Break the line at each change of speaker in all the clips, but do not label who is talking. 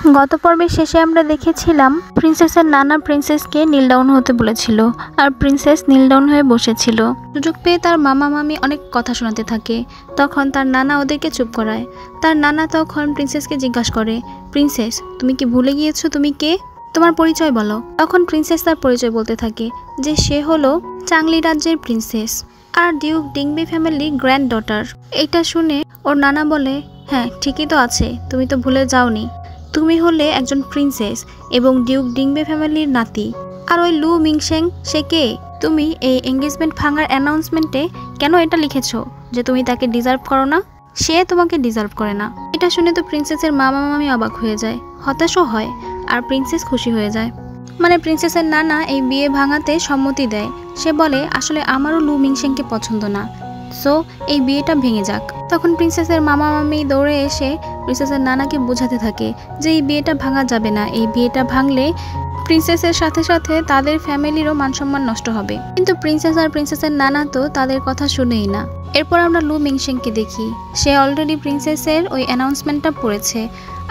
গত পর্বের শেষে আমরা দেখেছিলাম প্রিন্সেসের নানা প্রিন্সেসকে নীল ডাউন হতে বলেছিল, আর প্রিন্সেস নীল ডাউন হয়ে বসেছিল। সুযোগ পেয়ে তার মামা মামি অনেক কথা শোনাতে থাকে। তখন তার নানা ওদেরকে চুপ করায়। তার নানা তখন প্রিন্সেসকে জিজ্ঞাসা করে, প্রিন্সেস তুমি কি ভুলে গিয়েছো তুমি কে? তোমার পরিচয় বলো। তখন প্রিন্সেস তার পরিচয় বলতে থাকে যে সে হলো চাংলি রাজ্যের প্রিন্সেস আর ডিউক ডিংবে ফ্যামিলির গ্র্যান্ড ডটার। এটা শুনে ওর নানা বলে, হ্যাঁ ঠিকই তো আছে, তুমি তো ভুলে যাওনি, তুমি হলে একজন প্রিন্সেস এবং ডিউক ডিংবে ফ্যামিলির নাতি। আর ওই লু মিংশেং সে কে? তুমি এই এঙ্গেজমেন্ট ভাঙার অ্যানাউন্সমেন্টে কেন এটা লিখেছো যে তুমি তাকে ডিজার্ভ করো না? সে তোমাকে ডিজার্ভ করে না। এটা শুনে তো প্রিন্সেসের মামা মামি অবাক হয়ে যায়, হতাশও হয়, আর প্রিন্সেস খুশি হয়ে যায়। মানে প্রিন্সেসের নানা এই বিয়ে ভাঙাতে সম্মতি দেয়। সে বলে আসলে আমারও লু মিংশেংকে পছন্দ না, সো এই বিয়েটা ভেঙে যাক। তখন প্রিন্সেসের মামা মামি দৌড়ে এসে প্রিন্সেসের নানাকে বোঝাতে থাকে যে এই বিয়েটা ভাঙা যাবে না, এই বিয়েটা ভাঙলে প্রিন্সেসের সাথে সাথে তাদের ফ্যামিলিরও মানসম্মান নষ্ট হবে। কিন্তু প্রিন্সেস আর প্রিন্সেসের নানা তো তাদের কথা শুনেই না। এরপর আমরা লু মিংশেংকে দেখি। সে অলরেডি প্রিন্সেসের ওই অ্যানাউন্সমেন্টটা পড়েছে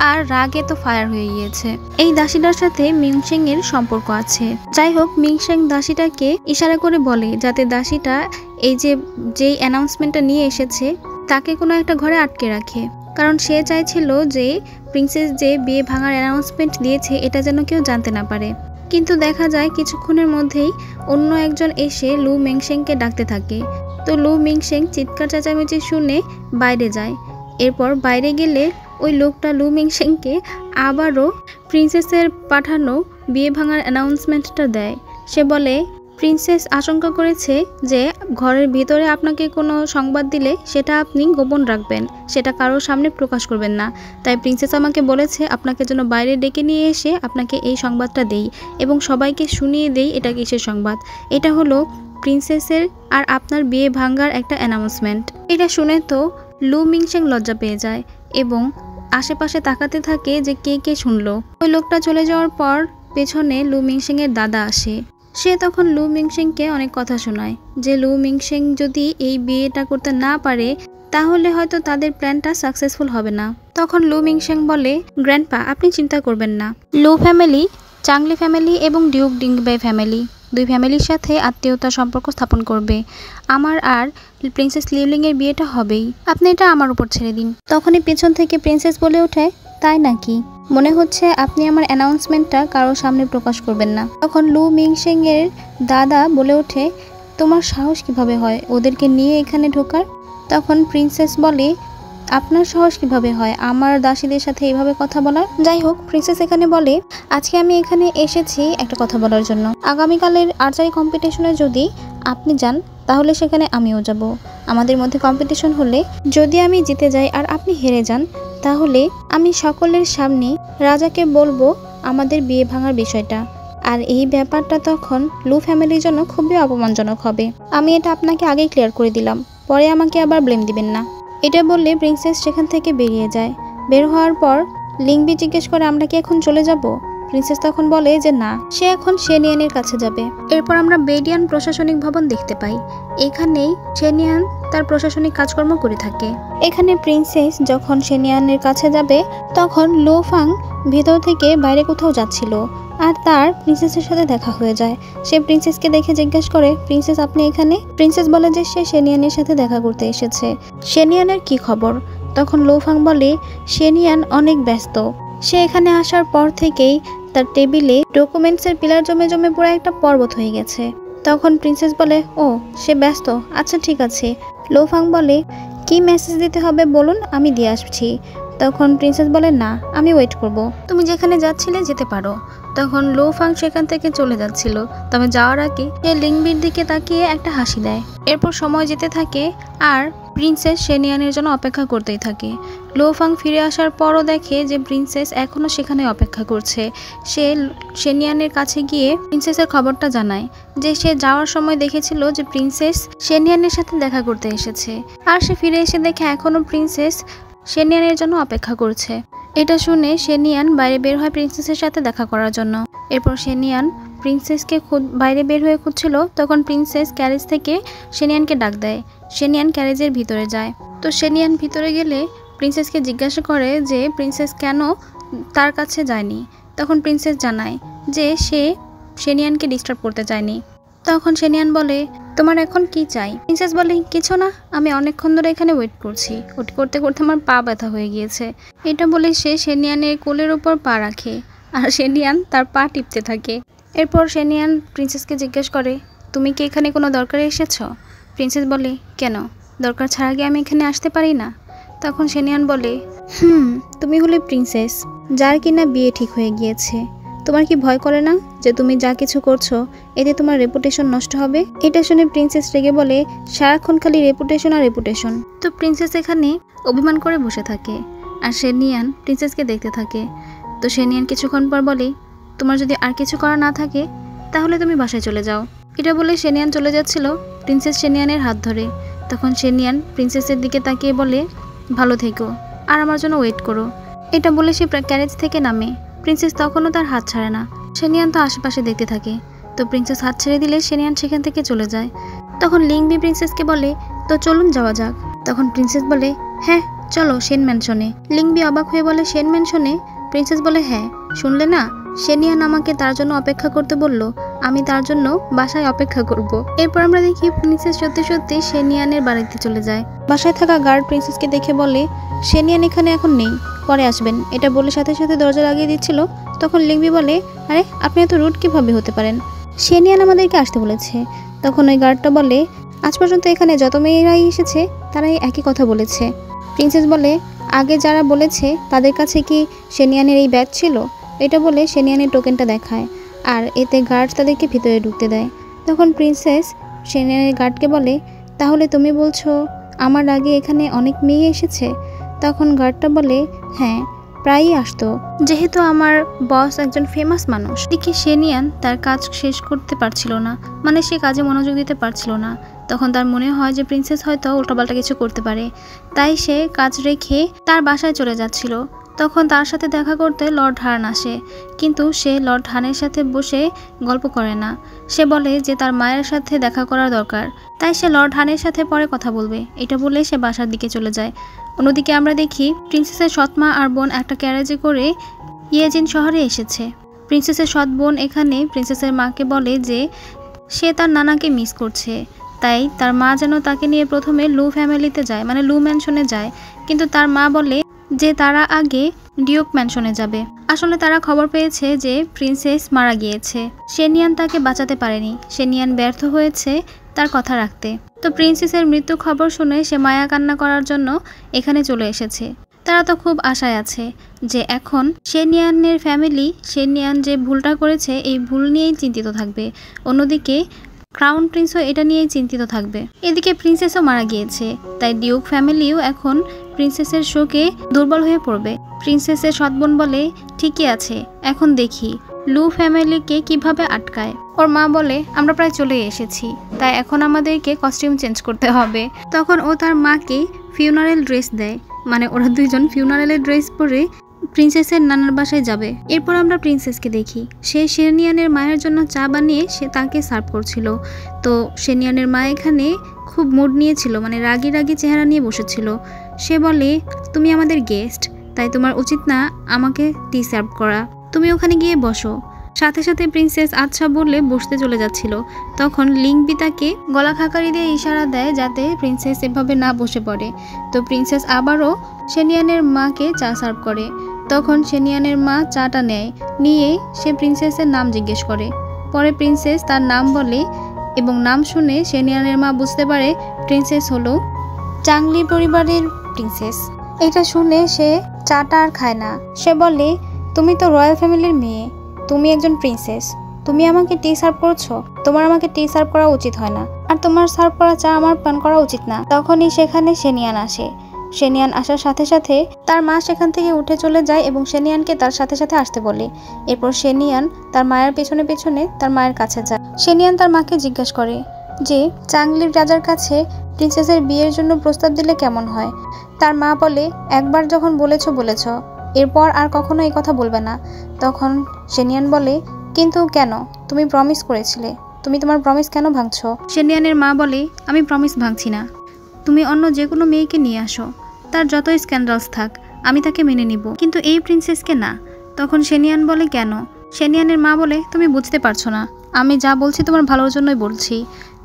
আর রাগে তো ফায়ার হয়ে গিয়েছে। এই দাসীটার সাথে মিংশেং এর সম্পর্ক আছে। যাই হোক, মিংশেং দাসীটাকে ইশারা করে বলে যাতে দাসীটা এই যেই অ্যানাউন্সমেন্টটা নিয়ে এসেছে তাকে কোনো একটা ঘরে আটকে রাখে, কারণ সে চাইছিল যে প্রিন্সেস যে বিয়ে ভাঙার অ্যানাউন্সমেন্ট দিয়েছে এটা যেন কেউ জানতে না পারে। কিন্তু দেখা যায় কিছুক্ষণের মধ্যেই অন্য একজন এসে লু মিংশেংকে ডাকতে থাকে। তো লু মিংশেং চিৎকার চেঁচামেচি শুনে বাইরে যায়। এরপর বাইরে গেলে ওই লোকটা লু মিংশেংকে আবারও প্রিন্সেসের পাঠানো বিয়ে ভাঙার অ্যানাউন্সমেন্টটা দেয়। সে বলে প্রিন্সেস আশঙ্কা করেছে যে ঘরের ভিতরে আপনাকে কোনো সংবাদ দিলে সেটা আপনি গোপন রাখবেন, সেটা কারোর সামনে প্রকাশ করবেন না। তাই প্রিন্সেস আমাকে বলেছে আপনাকে যেন বাইরে ডেকে নিয়ে এসে আপনাকে এই সংবাদটা দেই এবং সবাইকে শুনিয়ে দেই এটা কিসের সংবাদ। এটা হলো প্রিন্সেসের আর আপনার বিয়ে ভাঙার একটা অ্যানাউন্সমেন্ট। এটা শুনে তো লু মিংশেং লজ্জা পেয়ে যায় এবং আশেপাশে তাকাতে থাকে যে কে কে শুনলো। ওই লোকটা চলে যাওয়ার পর পেছনে লু মিংশেং এর দাদা আসে। সে তখন লু মিংশেংকে অনেক কথা শোনায় যে লু মিংশেং যদি এই বিয়েটা করতে না পারে তাহলে হয়তো তাদের প্ল্যানটা সাকসেসফুল হবে না। তখন লু মিংশেং বলে, গ্র্যান্ডপা আপনি চিন্তা করবেন না, লু ফ্যামিলি, চাংলি ফ্যামিলি এবং ডিউক ডিংবে ফ্যামিলি দুই ফ্যামিলির সাথে আত্মীয়তার সম্পর্ক স্থাপন করবে। আমার আর প্রিন্সেস লিউলিং এর বিয়েটা হবেই, আপনি এটা আমার উপর ছেড়ে দিন। তখনই পেছন থেকে প্রিন্সেস বলে ওঠে, তাই নাকি? মনে হচ্ছে আপনি আমার অ্যানাউন্সমেন্টটা কারোর সামনে প্রকাশ করবেন না। তখন লু মিংশেং এর দাদা বলে ওঠে, তোমার সাহস কিভাবে হয় ওদেরকে নিয়ে এখানে ঢোকার? তখন প্রিন্সেস বলে, আপনার সাহস কিভাবে হয় আমার দাসীদের সাথে এইভাবে কথা বলার? যাই হোক, প্রিন্সেস এখানে বলে, আজকে আমি এখানে এসেছি একটা কথা বলার জন্য। আগামীকালের আর্চারি কম্পিটিশনে যদি আপনি যান তাহলে সেখানে আমিও যাব। আমাদের মধ্যে কম্পিটিশন হলে যদি আমি জিতে যাই আর আপনি হেরে যান তাহলে আমি সকলের সামনে রাজাকে বলবো আমাদের বিয়ে ভাঙার বিষয়টা। আর এই ব্যাপারটা তখন লু ফ্যামিলির জন্য খুবই অপমানজনক হবে। আমি এটা আপনাকে আগেই ক্লিয়ার করে দিলাম, পরে আমাকে আবার ব্লেম দিবেন না। এটা বললে প্রিন্সেস সেখান থেকে বেরিয়ে যায়। বের হওয়ার পর লিংবি জিজ্ঞেস করে, আমরা কি এখন চলে যাব? প্রিন্সেস তখন বলে যে না, সে এখন শেনিয়ানের কাছে যাবে। এরপর আমরা বেডিয়ান প্রশাসনিক ভবন দেখতে পাই। এখানেই শেনিয়ান তার প্রশাসনিক কাজকর্ম করে থাকে। এখানে প্রিন্সেস যখন শেনিয়ানের কাছে যাবে তখন লো ফাং ভেতর থেকে বাইরে কোথাও যাচ্ছিল আর তার প্রিন্সেসের সাথে দেখা হয়ে যায়। সে প্রিন্সেসকে দেখে জিজ্ঞাসা করে, প্রিন্সেস আপনি এখানে? প্রিন্সেস বলে যে সে শেনিয়ানের সাথে দেখা করতে এসেছে। শেনিয়ানের কি খবর? তখন লো ফাং বলে, শেনিয়ান অনেক ব্যস্ত, সে এখানে আসার পর থেকেই তার টেবিলে ডকুমেন্টসের পিলার জমে জমে পুরো একটা পর্বত হয়ে গেছে। তখন প্রিন্সেস বলে, ও সে ব্যস্ত, আচ্ছা ঠিক আছে। লো ফাং বলে, কি মেসেজ দিতে হবে বলুন, আমি দিয়ে আসছি। তখন প্রিন্সেস বলে, না আমি ওয়েট করব, তুমি যেখানে যাচ্ছিলে যেতে পারো। তখন লো ফাং সেখান থেকে চলে যাচ্ছিল, তবে যাওয়ার আগে সে লিংবির দিকে তাকিয়ে একটা হাসি দেয়। এরপর সময় যেতে থাকে আর প্রিন্সেস শেনিয়ানের জন্য অপেক্ষা করতেই থাকে। লো ফাং ফিরে আসার পরও দেখে যে প্রিন্সেস এখনও সেখানে অপেক্ষা করছে। সে শেনিয়ানের কাছে গিয়ে প্রিন্সেসের খবরটা জানায় যে সে যাওয়ার সময় দেখেছিল যে প্রিন্সেস শেনিয়ানের সাথে দেখা করতে এসেছে, আর সে ফিরে এসে দেখে এখনও প্রিন্সেস শেনিয়ানের জন্য অপেক্ষা করছে। এটা শুনে শেনিয়ান বাইরে বের হয় প্রিন্সেসের সাথে দেখা করার জন্য। এরপর শেনিয়ান প্রিন্সেসকে বাইরে বের হয়ে খুঁজছিল, তখন প্রিন্সেস ক্যারেজ থেকে শেনিয়ানকে ডাক দেয়। শেনিয়ান ক্যারেজের ভিতরে যায়। তো শেনিয়ান ভিতরে গেলে প্রিন্সেসকে জিজ্ঞাসা করে যে প্রিন্সেস কেন তার কাছে যায়নি। তখন প্রিন্সেস জানায় যে সে শেনিয়ানকে ডিস্টার্ব করতে চায়নি। তখন শেনিয়ান বলে, তোমার এখন কি চাই? প্রিন্সেস বলে, কিছু না, আমি অনেকক্ষণ ধরে এখানে ওয়েট করছি, ওয়েট করতে করতে আমার পা ব্যথা হয়ে গিয়েছে। এটা বলে সে শেনিয়ানের কোলের উপর পা রাখে আর শেনিয়ান তার পা টিপতে থাকে। এরপর শেনিয়ান প্রিন্সেসকে জিজ্ঞেস করে, তুমি কি এখানে কোনো দরকারে এসেছো? প্রিন্সেস বলে, কেন, দরকার ছাড়া কি আমি এখানে আসতে পারি না? তখন শেনিয়ান বলে, তুমি হলে প্রিন্সেস যার কিনা বিয়ে ঠিক হয়ে গিয়েছে, তোমার কি ভয় করে না যে তুমি যা কিছু করছো এতে তোমার রেপুটেশন নষ্ট হবে? এটা শুনে প্রিন্সেস রেগে বলে, সারাক্ষণ খালি রেপুটেশন আর রেপুটেশন। তো প্রিন্সেস এখানে অভিমান করে বসে থাকে আর শেনিয়ান প্রিন্সেসকে দেখতে থাকে। তো শেনিয়ান কিছুক্ষণ পর বলে, তোমার যদি আর কিছু করা না থাকে তাহলে তুমি বাসায় চলে যাও। এটা বলে শেনিয়ান চলে যাচ্ছিল, প্রিন্সেস শেনিয়ানের হাত ধরে। তখন শেনিয়ান প্রিন্সেসের দিকে তাকিয়ে বলে, ভালো থেকো আর আমার জন্য ওয়েট করো। এটা বলে সে ক্যারেজ থেকে নামে। প্রিন্সেস তখনও তার হাত ছাড়ে না। শেনিয়ান তো আশেপাশে দেখতে থাকে। তো প্রিন্সেস হাত ছেড়ে দিলে শেনিয়ান সেখান থেকে চলে যায়। তখন লিংবি প্রিন্সেসকে বলে, তো চলুন যাওয়া যাক। তখন প্রিন্সেস বলে, হ্যাঁ চলো সেন ম্যানশনে। লিংবি অবাক হয়ে বলে, সেন ম্যানশনে? প্রিন্সেস বলে, হ্যাঁ, শুনলে না, শেনিয়ান আমাকে তার জন্য অপেক্ষা করতে বলল, আমি তার জন্য বাসায় অপেক্ষা করব। এরপর আমরা দেখি প্রিন্সেস সত্যি সত্যি শেনিয়ানের বাড়িতে চলে যায়। বাসায় থাকা গার্ড প্রিন্সেসকে দেখে বলে, শেনিয়ান এখানে এখন নেই, পরে আসবেন। এটা বলে সাথে সাথে দরজা লাগিয়ে দিচ্ছিল। তখন লিংবি বলে, আরে আপনি এত রুড কিভাবে হতে পারেন? শেনিয়ান আমাদেরকে আসতে বলেছে। তখন ওই গার্ডটা বলে, আজ পর্যন্ত এখানে যত মেয়েরাই এসেছে তারাই একই কথা বলেছে। প্রিন্সেস বলে, আগে যারা বলেছে তাদের কাছে কি শেনিয়ানের এই ব্যাগ ছিল? এটা বলে শেনিয়ানের টোকেনটা দেখায় আর এতে গার্ড তাদেরকে ভিতরে ঢুকতে দেয়। তখন প্রিন্সেস শেনিয়ানের গার্ডকে বলে, তাহলে তুমি বলছো আমার আগে এখানে অনেক মেয়ে এসেছে? তখন গার্ডটা বলে, হ্যাঁ, প্রায়ই আসতো, যেহেতু আমার বস একজন ফেমাস মানুষ। এদিকে শেনিয়ান তার কাজ শেষ করতে পারছিল না, মানে সে কাজে মনোযোগ দিতে পারছিল না। তখন তার মনে হয় যে প্রিন্সেস হয়তো উল্টাপাল্টা কিছু করতে পারে, তাই সে কাজ রেখে তার বাসায় চলে যাচ্ছিল। তখন তার সাথে দেখা করতে লর্ড হার্ন আসে, কিন্তু সে লর্ড হার্নের সাথে বসে গল্প করে না। সে বলে যে তার মায়ের সাথে দেখা করার দরকার, তাই সে লর্ড হার্নের সাথে পরে কথা বলবে। এটা বলে সে বাসার দিকে চলে যায়। অন্যদিকে আমরা দেখি প্রিন্সেসের সৎমা আর বোন একটা ক্যারেজে করে ইয়েজিন শহরে এসেছে। প্রিন্সেসের সৎ বোন এখানে প্রিন্সেসের মাকে বলে যে সে তার নানাকে মিস করছে, তাই তার মা যেন তাকে নিয়ে প্রথমে লু ফ্যামিলিতে যায়, মানে লু ম্যানশনে যায়। কিন্তু তার মা বলে যে তারা আগে ডিওক ম্যানশনে যাবে। আসলে তারা খবর পেয়েছে যে প্রিন্সেস মারা গিয়েছে। শেনিয়ান তাকে বাঁচাতে পারেনি, শেনিয়ান ব্যর্থ হয়েছে তার কথা রাখতে। তো প্রিন্সেসের মৃত্যু খবর শুনে সে মায়া কান্না করার জন্য এখানে চলে এসেছে। তারা তো খুব আশায় আছে যে এখন শেনিয়ানের ফ্যামিলি শেনিয়ান যে ভুলটা করেছে এই ভুল নিয়েই চিন্তিত থাকবে। অন্যদিকে ক্রাউন প্রিন্সও এটা নিয়েই চিন্তিত থাকবে। এদিকে প্রিন্সেসও মারা গিয়েছে, তাই ডিউক ফ্যামিলিও এখন প্রিন্সেসের শোকে দুর্বল হয়ে পড়বে। প্রিন্সেসের সৎবোন বলে, ঠিকই আছে, এখন দেখি লু ফ্যামিলিকে কিভাবে আটকায়। ওর মা বলে, আমরা প্রায় চলে এসেছি, তাই এখন আমাদেরকে কস্টিউম চেঞ্জ করতে হবে। তখন ও তার মাকে ফিউনারেল ড্রেস দেয়, মানে ওরা দুইজন ফিউনারেলের ড্রেস পরে প্রিন্সেসের নানার বাসায় যাবে। এরপর আমরা প্রিন্সেসকে দেখি সে শেনিয়ানের মায়ের জন্য চা বানিয়ে সে তাকে সার্ভ করছিল। তো শেনিয়ানের মা এখানে খুব মুড নিয়েছিল, মানে রাগি রাগি চেহারা নিয়ে বসেছিল। সে বলে, তুমি আমাদের গেস্ট, তাই তোমার উচিত না আমাকে টি সার্ভ করা, তুমি ওখানে গিয়ে বসো। সাথে সাথে প্রিন্সেস আচ্ছা বললে বসতে চলে যাচ্ছিল। তখন লিংবি তাকে গলা খাকারি দিয়ে ইশারা দেয় যাতে প্রিন্সেস এভাবে না বসে পড়ে। তো প্রিন্সেস আবারও শেনিয়ানের মাকে চা সার্ভ করে। তখন শেনিয়ানের মা চাটা নেয়, নিয়ে সে প্রিন্সেসের নাম জিজ্ঞেস করে। পরে প্রিন্সেস তার নাম বলে এবং নাম শুনে শেনিয়ানের মা বুঝতে পারে প্রিন্সেস হলো চাংলি পরিবারের প্রিন্সেস। এটা শুনে সে চাটা আর খায় না। সে বলে, তুমি তো রয়্যাল ফ্যামিলির মেয়ে, তুমি একজন প্রিন্সেস, তুমি আমাকে টি সার্ভ করছো? তোমার আমাকে টি সার্ভ করা উচিত হয় না, আর তোমার সার্ভ করা চা আমার পান করা উচিত না। তখনই সেখানে শেনিয়ান আসে। শেনিয়ান আসার সাথে সাথে তার মা সেখান থেকে উঠে চলে যায় এবং শেনিয়ানকে তার সাথে সাথে আসতে বলে। এরপর শেনিয়ান তার মায়ের পেছনে পেছনে তার মায়ের কাছে যায়। শেনিয়ান তার মাকে জিজ্ঞাসা করে যে চাংলির রাজার কাছে প্রিন্সেসের বিয়ের জন্য প্রস্তাব দিলে কেমন হয়। তার মা বলে, একবার যখন বলেছ, এরপর আর কখনো এই কথা বলবে না। তখন শেনিয়ান বলে, কিন্তু কেন? তুমি প্রমিস করেছিলে, তুমি তোমার প্রমিস কেন ভাঙছো? শেনিয়ানের মা বলে, আমি প্রমিস ভাঙছি না, তুমি অন্য যে কোনো মেয়েকে নিয়ে আসো, তার যতই স্ক্যান্ডালস থাক, আমি তাকে মেনে নিব, কিন্তু এই প্রিন্সেসকে না। তখন সেনিয়ান বলে কেন? সেনিয়ানের মা বলে তুমি বুঝতে পারছো না, আমি যা বলছি তোমার ভালোর জন্যই বলছি।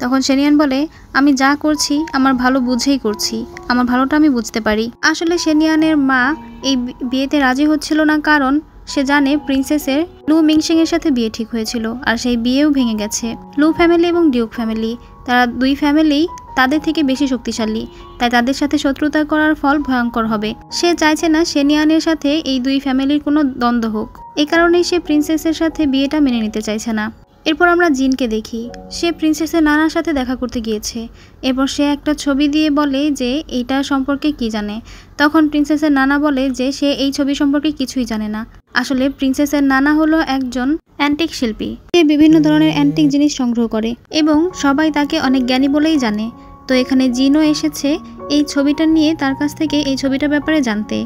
তখন সেনিয়ান বলে আমি যা করছি আমার ভালো বুঝেই করছি, আমার ভালোটা আমি বুঝতে পারি। আসলে সেনিয়ানের মা এই বিয়েতে রাজি হচ্ছিল না, কারণ সে জানে প্রিন্সেসের লু মিংসিং এর সাথে বিয়ে ঠিক হয়েছিল, আর সেই বিয়েও ভেঙে গেছে। লু ফ্যামিলি এবং ডিউক ফ্যামিলি, তারা দুই ফ্যামিলি তাদের থেকে বেশি শক্তিশালী, তাই তাদের সাথে শত্রুতা করার ফল ভয়ঙ্কর হবে। সে চাইছে না সেনিয়ানের সাথে এই দুই ফ্যামিলির কোনো দ্বন্দ্ব হোক, এই কারণেই সে প্রিন্সেসের সাথে বিয়েটা মেনে নিতে চাইছে না। এরপর আমরা জিনকে দেখি, সে প্রিন্সেসের নানার সাথে দেখা করতে গিয়েছে। এরপর সে একটা ছবি দিয়ে বলে যে এইটা সম্পর্কে কি জানে। তখন প্রিন্সেসের নানা বলে যে সে এই ছবি সম্পর্কে কিছুই জানে না। আসলে প্রিন্সেসের নানা হলো একজন অ্যান্টিক শিল্পী, সে বিভিন্ন ধরনের অ্যান্টিক জিনিস সংগ্রহ করে এবং সবাই তাকে অনেক জ্ঞানী বলেই জানে। তো এখানে জিনও এসেছে এই ছবিটা নিয়ে তার কাছ থেকে এই ছবিটার ব্যাপারে জানতে।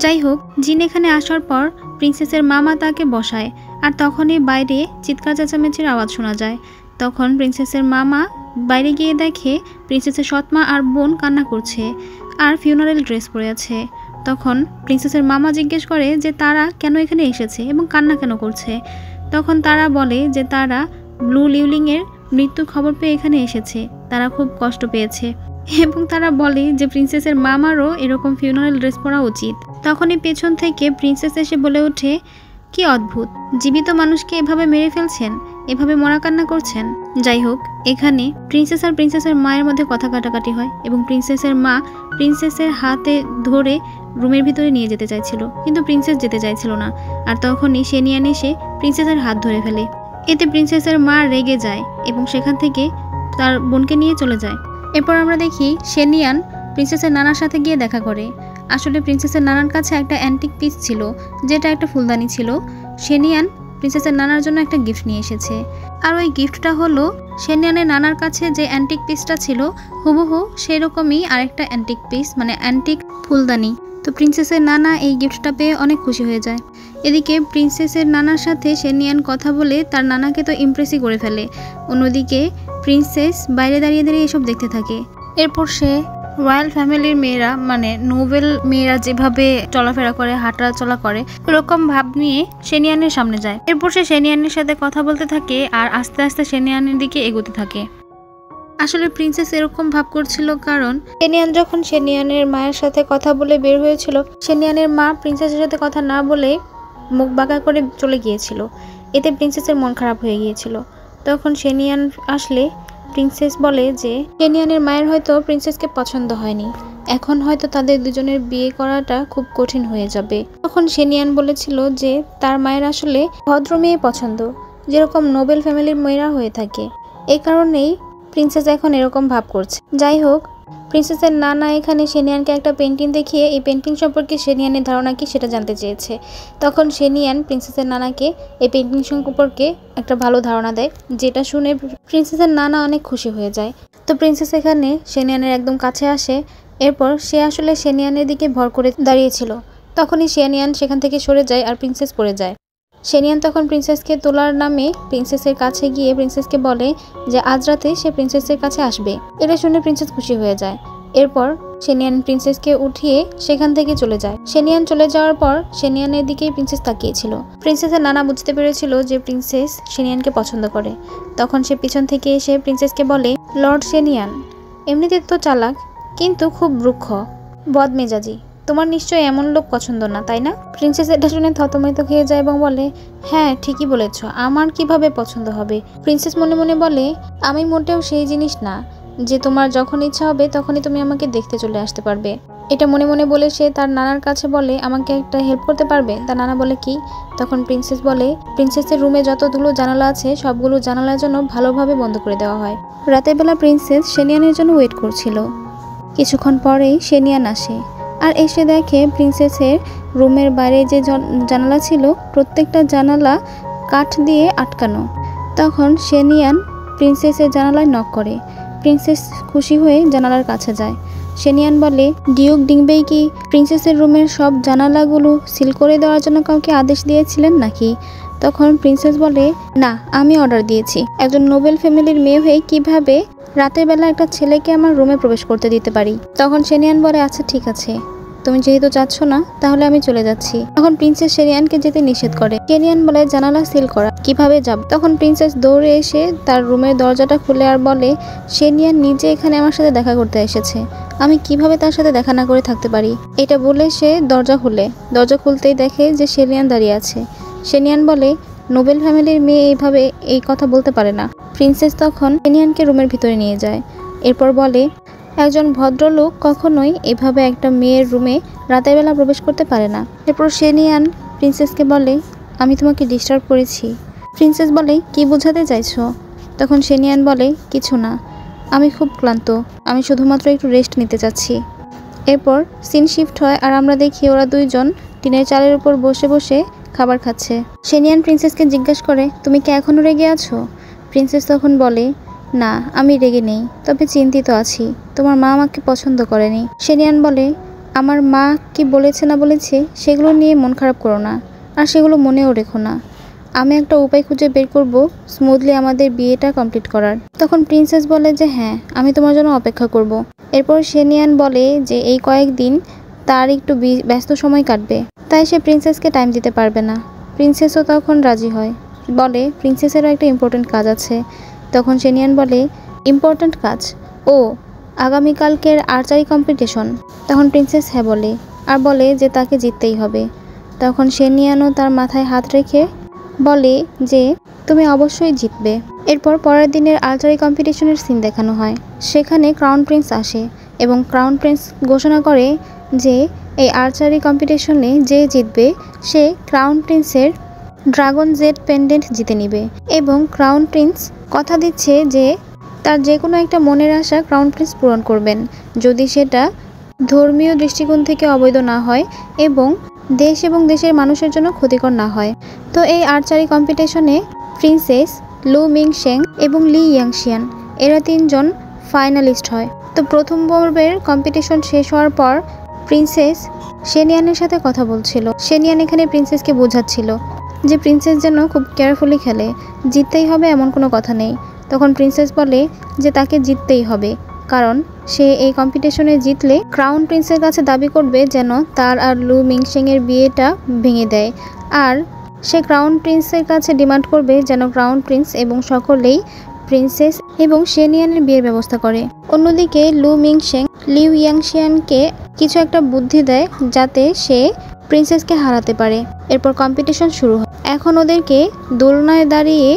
যাই হোক, জিন এখানে আসার পর প্রিন্সেসের মামা তাকে বসায়, আর তখনই বাইরে চিৎকার চেঁচামেচির আওয়াজ শোনা যায়। তখন প্রিন্সেসের মামা বাইরে গিয়ে দেখে প্রিন্সেসের সৎমা আর বোন কান্না করছে আর ফিউনারেল ড্রেস পরে আছে। তখন প্রিন্সেসের মামা জিজ্ঞেস করে যে তারা কেন এখানে এসেছে এবং কান্না কেন করছে। তখন তারা বলে যে তারা ব্লু লিউলিংয়ের মৃত্যুর খবর পেয়ে এখানে এসেছে, তারা খুব কষ্ট পেয়েছে এবং তারা বলে যে প্রিন্সেসের মামারও এরকম ফিউনারেল ড্রেস পরা উচিত। তখনই পেছন থেকে প্রিন্সেস এসে বলে ওঠে, কি অদ্ভুত, জীবিত মানুষকে এভাবে মেরে ফেলছেন, এভাবে মরা কান্না করছেন। যাই হোক, এখানে প্রিন্সেস আর প্রিন্সেসের মায়ের মধ্যে কথা কাটাকাটি হয় এবং প্রিন্সেসের মা প্রিন্সেসের হাতে ধরে রুমের ভিতরে নিয়ে যেতে চাইছিল, কিন্তু প্রিন্সেস যেতে চাইছিল না। আর তখনই সেনিয়ান এসে প্রিন্সেসের হাত ধরে ফেলে। এতে প্রিন্সেসের মা রেগে যায় এবং সেখান থেকে তার বোনকে নিয়ে চলে যায়। এরপর আমরা দেখি সেনিয়ান প্রিন্সেসের নানার সাথে গিয়ে দেখা করে। আসলে প্রিন্সেসের নানার কাছে একটা অ্যান্টিক পিস ছিল, যেটা একটা ফুলদানি ছিল। সেনিয়ান প্রিন্সেসের নানার জন্য একটা গিফট নিয়ে এসেছে, আর ওই গিফটটা হলো সেনিয়ানের নানার কাছে যে অ্যান্টিক পিসটা ছিল হুবহু সেরকমই আরেকটা অ্যান্টিক পিস, মানে অ্যান্টিক ফুলদানি। তো প্রিন্সেসের নানা এই গিফটটা পেয়ে অনেক খুশি হয়ে যায়। এদিকে প্রিন্সেসের নানার সাথে সেনিয়ান কথা বলে তার নানাকে তো ইমপ্রেসই করে ফেলে। অন্যদিকে প্রিন্সেস বাইরে দাঁড়িয়ে দাঁড়িয়ে এসব দেখতে থাকে। এরপর সে রয়্যাল ফ্যামিলির মেয়েরা, মানে নোবেল মেয়েরা যেভাবে চলাফেরা করে, হাঁটা চলা করে, এরকম ভাব নিয়ে সেনিয়ানের সামনে যায়। এরপর সে সেনিয়ানের সাথে কথা বলতে থাকে আর আস্তে আস্তে সেনিয়ানের দিকে এগোতে থাকে। আসলে প্রিন্সেস এরকম ভাব করছিল কারণ সেনিয়ান যখন সেনিয়ানের মায়ের সাথে কথা বলে বের হয়েছিল, সেনিয়ানের মা প্রিন্সেসের সাথে কথা না বলে মুখ বাঁকা করে চলে গিয়েছিল। এতে প্রিন্সেসের মন খারাপ হয়ে গিয়েছিল। তখন সেনিয়ান আসলে প্রিন্সেস বলে যে সেনিয়ানের মায়ের হয়তো প্রিন্সেসকে পছন্দ হয়নি, এখন হয়তো তাদের দুজনের বিয়ে করাটা খুব কঠিন হয়ে যাবে। তখন সেনিয়ান বলেছিল যে তার মায়ের আসলে ভদ্র মেয়ে পছন্দ, যেরকম নোবেল ফ্যামিলির মেয়েরা হয়ে থাকে। এই কারণেই প্রিন্সেস এখন এরকম ভাব করছে। যাই হোক, প্রিন্সেসের নানা এখানে সেনিয়ানকে একটা পেন্টিং দেখিয়ে এই পেন্টিং সম্পর্কে সেনিয়ানের ধারণা কি সেটা জানতে চেয়েছে। তখন সেনিয়ান প্রিন্সেসের নানাকে এই পেন্টিং সম্পর্কে একটা ভালো ধারণা দেয়, যেটা শুনে প্রিন্সেসের নানা অনেক খুশি হয়ে যায়। তো প্রিন্সেস এখানে সেনিয়ানের একদম কাছে আসে। এরপর সে আসলে সেনিয়ানের দিকে ভর করে দাঁড়িয়েছিল। তখনই সেনিয়ান সেখান থেকে সরে যায় আর প্রিন্সেস পড়ে যায়। সেনিয়ান তখন প্রিন্সেসকে তোলার নামে প্রিন্সেসের কাছে গিয়ে প্রিন্সেসকে বলে যে আজ রাতে সে প্রিন্সেসের কাছে আসবে। এটা শুনে প্রিন্সেস খুশি হয়ে যায়। এরপর সেনিয়ান প্রিন্সেসকে উঠিয়ে সেখান থেকে চলে যায়। সেনিয়ান চলে যাওয়ার পর সেনিয়ানের দিকেই প্রিন্সেস তাকিয়েছিল। প্রিন্সেসের নানা বুঝতে পেরেছিল যে প্রিন্সেস সেনিয়ানকে পছন্দ করে। তখন সে পিছন থেকে এসে প্রিন্সেসকে বলে, লর্ড সেনিয়ান এমনিতে তো চালাক, কিন্তু খুব রুক্ষ, বদমেজাজি, তোমার নিশ্চয়ই এমন লোক পছন্দ না, তাই না? প্রিন্সেস এটা শুনে থতমত খেয়ে যায় এবং বলে, হ্যাঁ ঠিকই বলেছ, আমার কিভাবে পছন্দ হবে? প্রিন্সেস মনে মনে বলে, আমি মোটেও সেই জিনিস না যে তোমার যখন ইচ্ছা হবে তখনই তুমি আমাকে দেখতে চলে আসতে পারবে। এটা মনে মনে বলে সে তার নানার কাছে বলে, আমাকে একটা হেল্প করতে পারবে? তার নানা বলে, কি? তখন প্রিন্সেস বলে, প্রিন্সেসের রুমে যতগুলো জানালা আছে সবগুলো জানালার জন্য ভালোভাবে বন্ধ করে দেওয়া হয়। রাতের বেলা প্রিন্সেস সেনিয়ানের জন্য ওয়েট করছিল। কিছুক্ষণ পরেই সেনিয়ান আসে আর এসে দেখে প্রিন্সেসের রুমের বাইরে যে জানালা ছিল প্রত্যেকটা জানালা কাঠ দিয়ে আটকানো। তখন সেনিয়ান প্রিন্সেসের জানালায় নক করে। প্রিন্সেস খুশি হয়ে জানালার কাছে যায়। সেনিয়ান বলে, ডিউক ডিংবেই কি প্রিন্সেসের রুমের সব জানালাগুলো সিল করে দেওয়ার জন্য কাউকে আদেশ দিয়েছিলেন নাকি? তখন প্রিন্সেস বলে, না, আমি অর্ডার দিয়েছি। একজন নোবেল ফ্যামিলির মেয়ে হয়ে কিভাবে রাতের বেলা একটা ছেলেকে আমার রুমে প্রবেশ করতে দিতে পারি? তখন সেনিয়ান বলে, আচ্ছা ঠিক আছে, তুমি যেহেতু যাচ্ছ না তাহলে আমি চলে যাচ্ছি। তখন প্রিন্সেস শেরিয়ানকে যেতে নিষেধ করে। শেরিয়ান বলে জানালা সিল করা, কিভাবে যাব? তখন প্রিন্সেস দৌড়ে এসে তার রুমের দরজাটা খুলে আর বলে, শেরিয়ান নিজে এখানে আমার সাথে দেখা করতে এসেছে, আমি কিভাবে তার সাথে দেখা না করে থাকতে পারি? এটা বলে সে দরজা খুলে। দরজা খুলতেই দেখে যে শেরিয়ান দাঁড়িয়ে আছে। শেরিয়ান বলে, নোবেল ফ্যামিলির মেয়ে এইভাবে এই কথা বলতে পারে না। প্রিন্সেস তখন শেরিয়ানকে রুমের ভিতরে নিয়ে যায়। এরপর বলে, একজন ভদ্রলোক কখনোই এভাবে একটা মেয়ের রুমে রাতের বেলা প্রবেশ করতে পারে না। এরপর শেরিয়ান প্রিন্সেসকে বলে, আমি তোমাকে ডিস্টার্ব করেছি? প্রিন্সেস বলে, কি বোঝাতে চাইছো? তখন শেরিয়ান বলে, কিছু না, আমি খুব ক্লান্ত, আমি শুধুমাত্র একটু রেস্ট নিতে চাচ্ছি। এরপর সিন শিফট হয় আর আমরা দেখি ওরা দুইজন টিনের চালের উপর বসে বসে খাবার খাচ্ছে। শেরিয়ান প্রিন্সেসকে জিজ্ঞাসা করে, তুমি কি এখনও রেগে আছো? প্রিন্সেস তখন বলে, না, আমি রেগে নেই, তবে চিন্তিত আছি, তোমার মা আমাকে পছন্দ করেনি। শেরিয়ান বলে, আমার মা কি বলেছে না বলেছে সেগুলো নিয়ে মন খারাপ করো না, আর সেগুলো মনেও রেখো না। আমি একটা উপায় খুঁজে বের করব স্মুথলি আমাদের বিয়েটা কমপ্লিট করার। তখন প্রিন্সেস বলে যে হ্যাঁ, আমি তোমার জন্য অপেক্ষা করব। এরপর শেরিয়ান বলে যে এই কয়েকদিন তার একটু ব্যস্ত সময় কাটবে, তাই সে প্রিন্সেসকে টাইম দিতে পারবে না। প্রিন্সেসও তখন রাজি হয়, বলে প্রিন্সেসেরও একটা ইম্পর্টেন্ট কাজ আছে। তখন শেরিয়ান বলে, ইম্পর্টেন্ট কাজ? ও, আগামীকালকের আর্চারি কম্পিটিশন। তখন প্রিন্সেস হ্যাঁ বলে, আর বলে যে তাকে জিততেই হবে। তখন শেরিয়ানও তার মাথায় হাত রেখে বলে যে তুমি অবশ্যই জিতবে। এরপর পরের দিনের আর্চারি কম্পিটিশনের সিন দেখানো হয়। সেখানে ক্রাউন প্রিন্স আসে এবং ক্রাউন প্রিন্স ঘোষণা করে যে এই আর্চারি কম্পিটিশনে যে জিতবে সে ক্রাউন প্রিন্সের ড্রাগন জেড পেন্ডেন্ট জিতে নিবে। এবং ক্রাউন প্রিন্স কথা দিচ্ছে যে তার যে কোনো একটা মনের আশা ক্রাউন প্রিন্স পূরণ করবেন, যদি সেটা ধর্মীয় দৃষ্টিকোণ থেকে অবৈধ না হয় এবং দেশ এবং দেশের মানুষের জন্য ক্ষতিকর না হয়। তো এই আর্চারি কম্পিটিশনে প্রিন্সেস, লু মিংশেং এবং লি ইয়াংশিয়ান এরা তিনজন ফাইনালিস্ট হয়। তো প্রথম পর্বের কম্পিটিশন শেষ হওয়ার পর প্রিন্সেস শেরিয়ানের সাথে কথা বলছিল। শেরিয়ান এখানে প্রিন্সেসকে বোঝাচ্ছিল যে প্রিন্সেস যেন খুব কেয়ারফুলি খেলে, জিততেই হবে এমন কোনো কথা নেই। তখন প্রিন্সেস বলে যে তাকে জিততেই হবে, কারণ সে এই কম্পিটিশনে জিতলে ক্রাউন প্রিন্সের কাছে দাবি করবে যেন তার আর লু মিংশেংয়ের বিয়েটা ভেঙে দেয়, আর সে ক্রাউন প্রিন্সের কাছে ডিমান্ড করবে যেন ক্রাউন প্রিন্স এবং সকলেই প্রিন্সেস এবং শেরিয়ানের বিয়ের ব্যবস্থা করে। অন্যদিকে লু মিংশেং লিউ ইয়াংশিয়ানকে কিছু একটা বুদ্ধি দেয় যাতে সে প্রিন্সেসকে হারাতে পারে। এরপর কম্পিটিশন শুরু হয়। এখন ওদেরকে দোলনায় দাঁড়িয়ে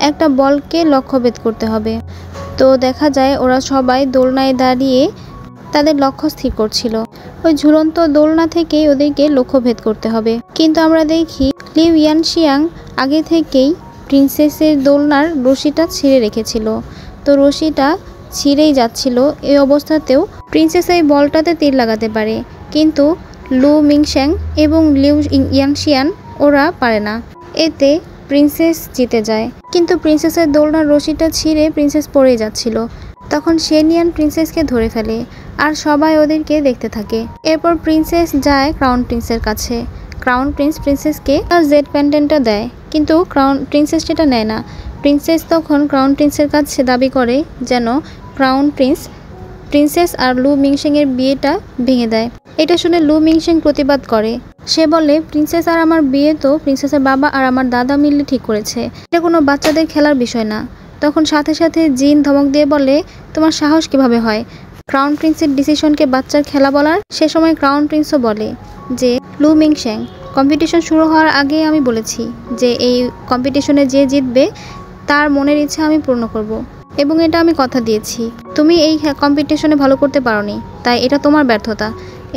একটা বলকে লক্ষ্যভেদ করতে হবে। তো দেখা যায় ওরা সবাই দোলনায় দাঁড়িয়ে তাদের লক্ষ্য স্থির করছিল। ওই ঝুলন্ত দোলনা থেকেই ওদেরকে লক্ষ্যভেদ করতে হবে। কিন্তু আমরা দেখি লিউ ইয়ানশিয়াং আগে থেকেই প্রিন্সেসের দোলনার রশিটা ছিঁড়ে রেখেছিল। তো রশিটা ছিঁড়েই যাচ্ছিল, এই অবস্থাতেও প্রিন্সেস এই বলটাতে তীর লাগাতে পারে, কিন্তু লু মিংশেং এবং লিউ ইয়াংশিয়ান ওরা পারে না। এতে প্রিন্সেস জিতে যায়, কিন্তু প্রিন্সেসের দোলনার রশিটা ছিঁড়ে প্রিন্সেস পড়ে যাচ্ছিল। তখন শেরিয়ান প্রিন্সেসকে ধরে ফেলে আর সবাই ওদেরকে দেখতে থাকে। এরপর প্রিন্সেস যায় ক্রাউন প্রিন্সের কাছে। ক্রাউন প্রিন্স প্রিন্সেসকে তার জেড প্যান্ডেন্টটা দেয়, কিন্তু ক্রাউন প্রিন্সেস সেটা নেয় না। প্রিন্সেস তখন ক্রাউন প্রিন্সের কাছে দাবি করে যেন ক্রাউন প্রিন্সেস আর লু মিংশেংয়ের বিয়েটা ভেঙে দেয়। এটা শুনে লু মিংশেং প্রতিবাদ করে। সে বলে, প্রিন্সেস আর আমার বিয়ে তো প্রিন্সেসের বাবা আর আমার দাদা মিলে ঠিক করেছে, এটা কোনো বাচ্চাদের খেলার বিষয় না। তখন সাথে সাথে জিন ধমক দিয়ে বলে, তোমার সাহস কিভাবে হয় ক্রাউন প্রিন্সের ডিসিশনকে বাচ্চার খেলা বলার? সে সময় ক্রাউন প্রিন্সও বলে যে লু মিংশেং, কম্পিটিশন শুরু হওয়ার আগে আমি বলেছি যে এই কম্পিটিশনে যে জিতবে তার মনের ইচ্ছা আমি পূর্ণ করব, এবং এটা আমি কথা দিয়েছি। তুমি এই কম্পিটিশনে ভালো করতে পারোনি, তাই এটা তোমার ব্যর্থতা।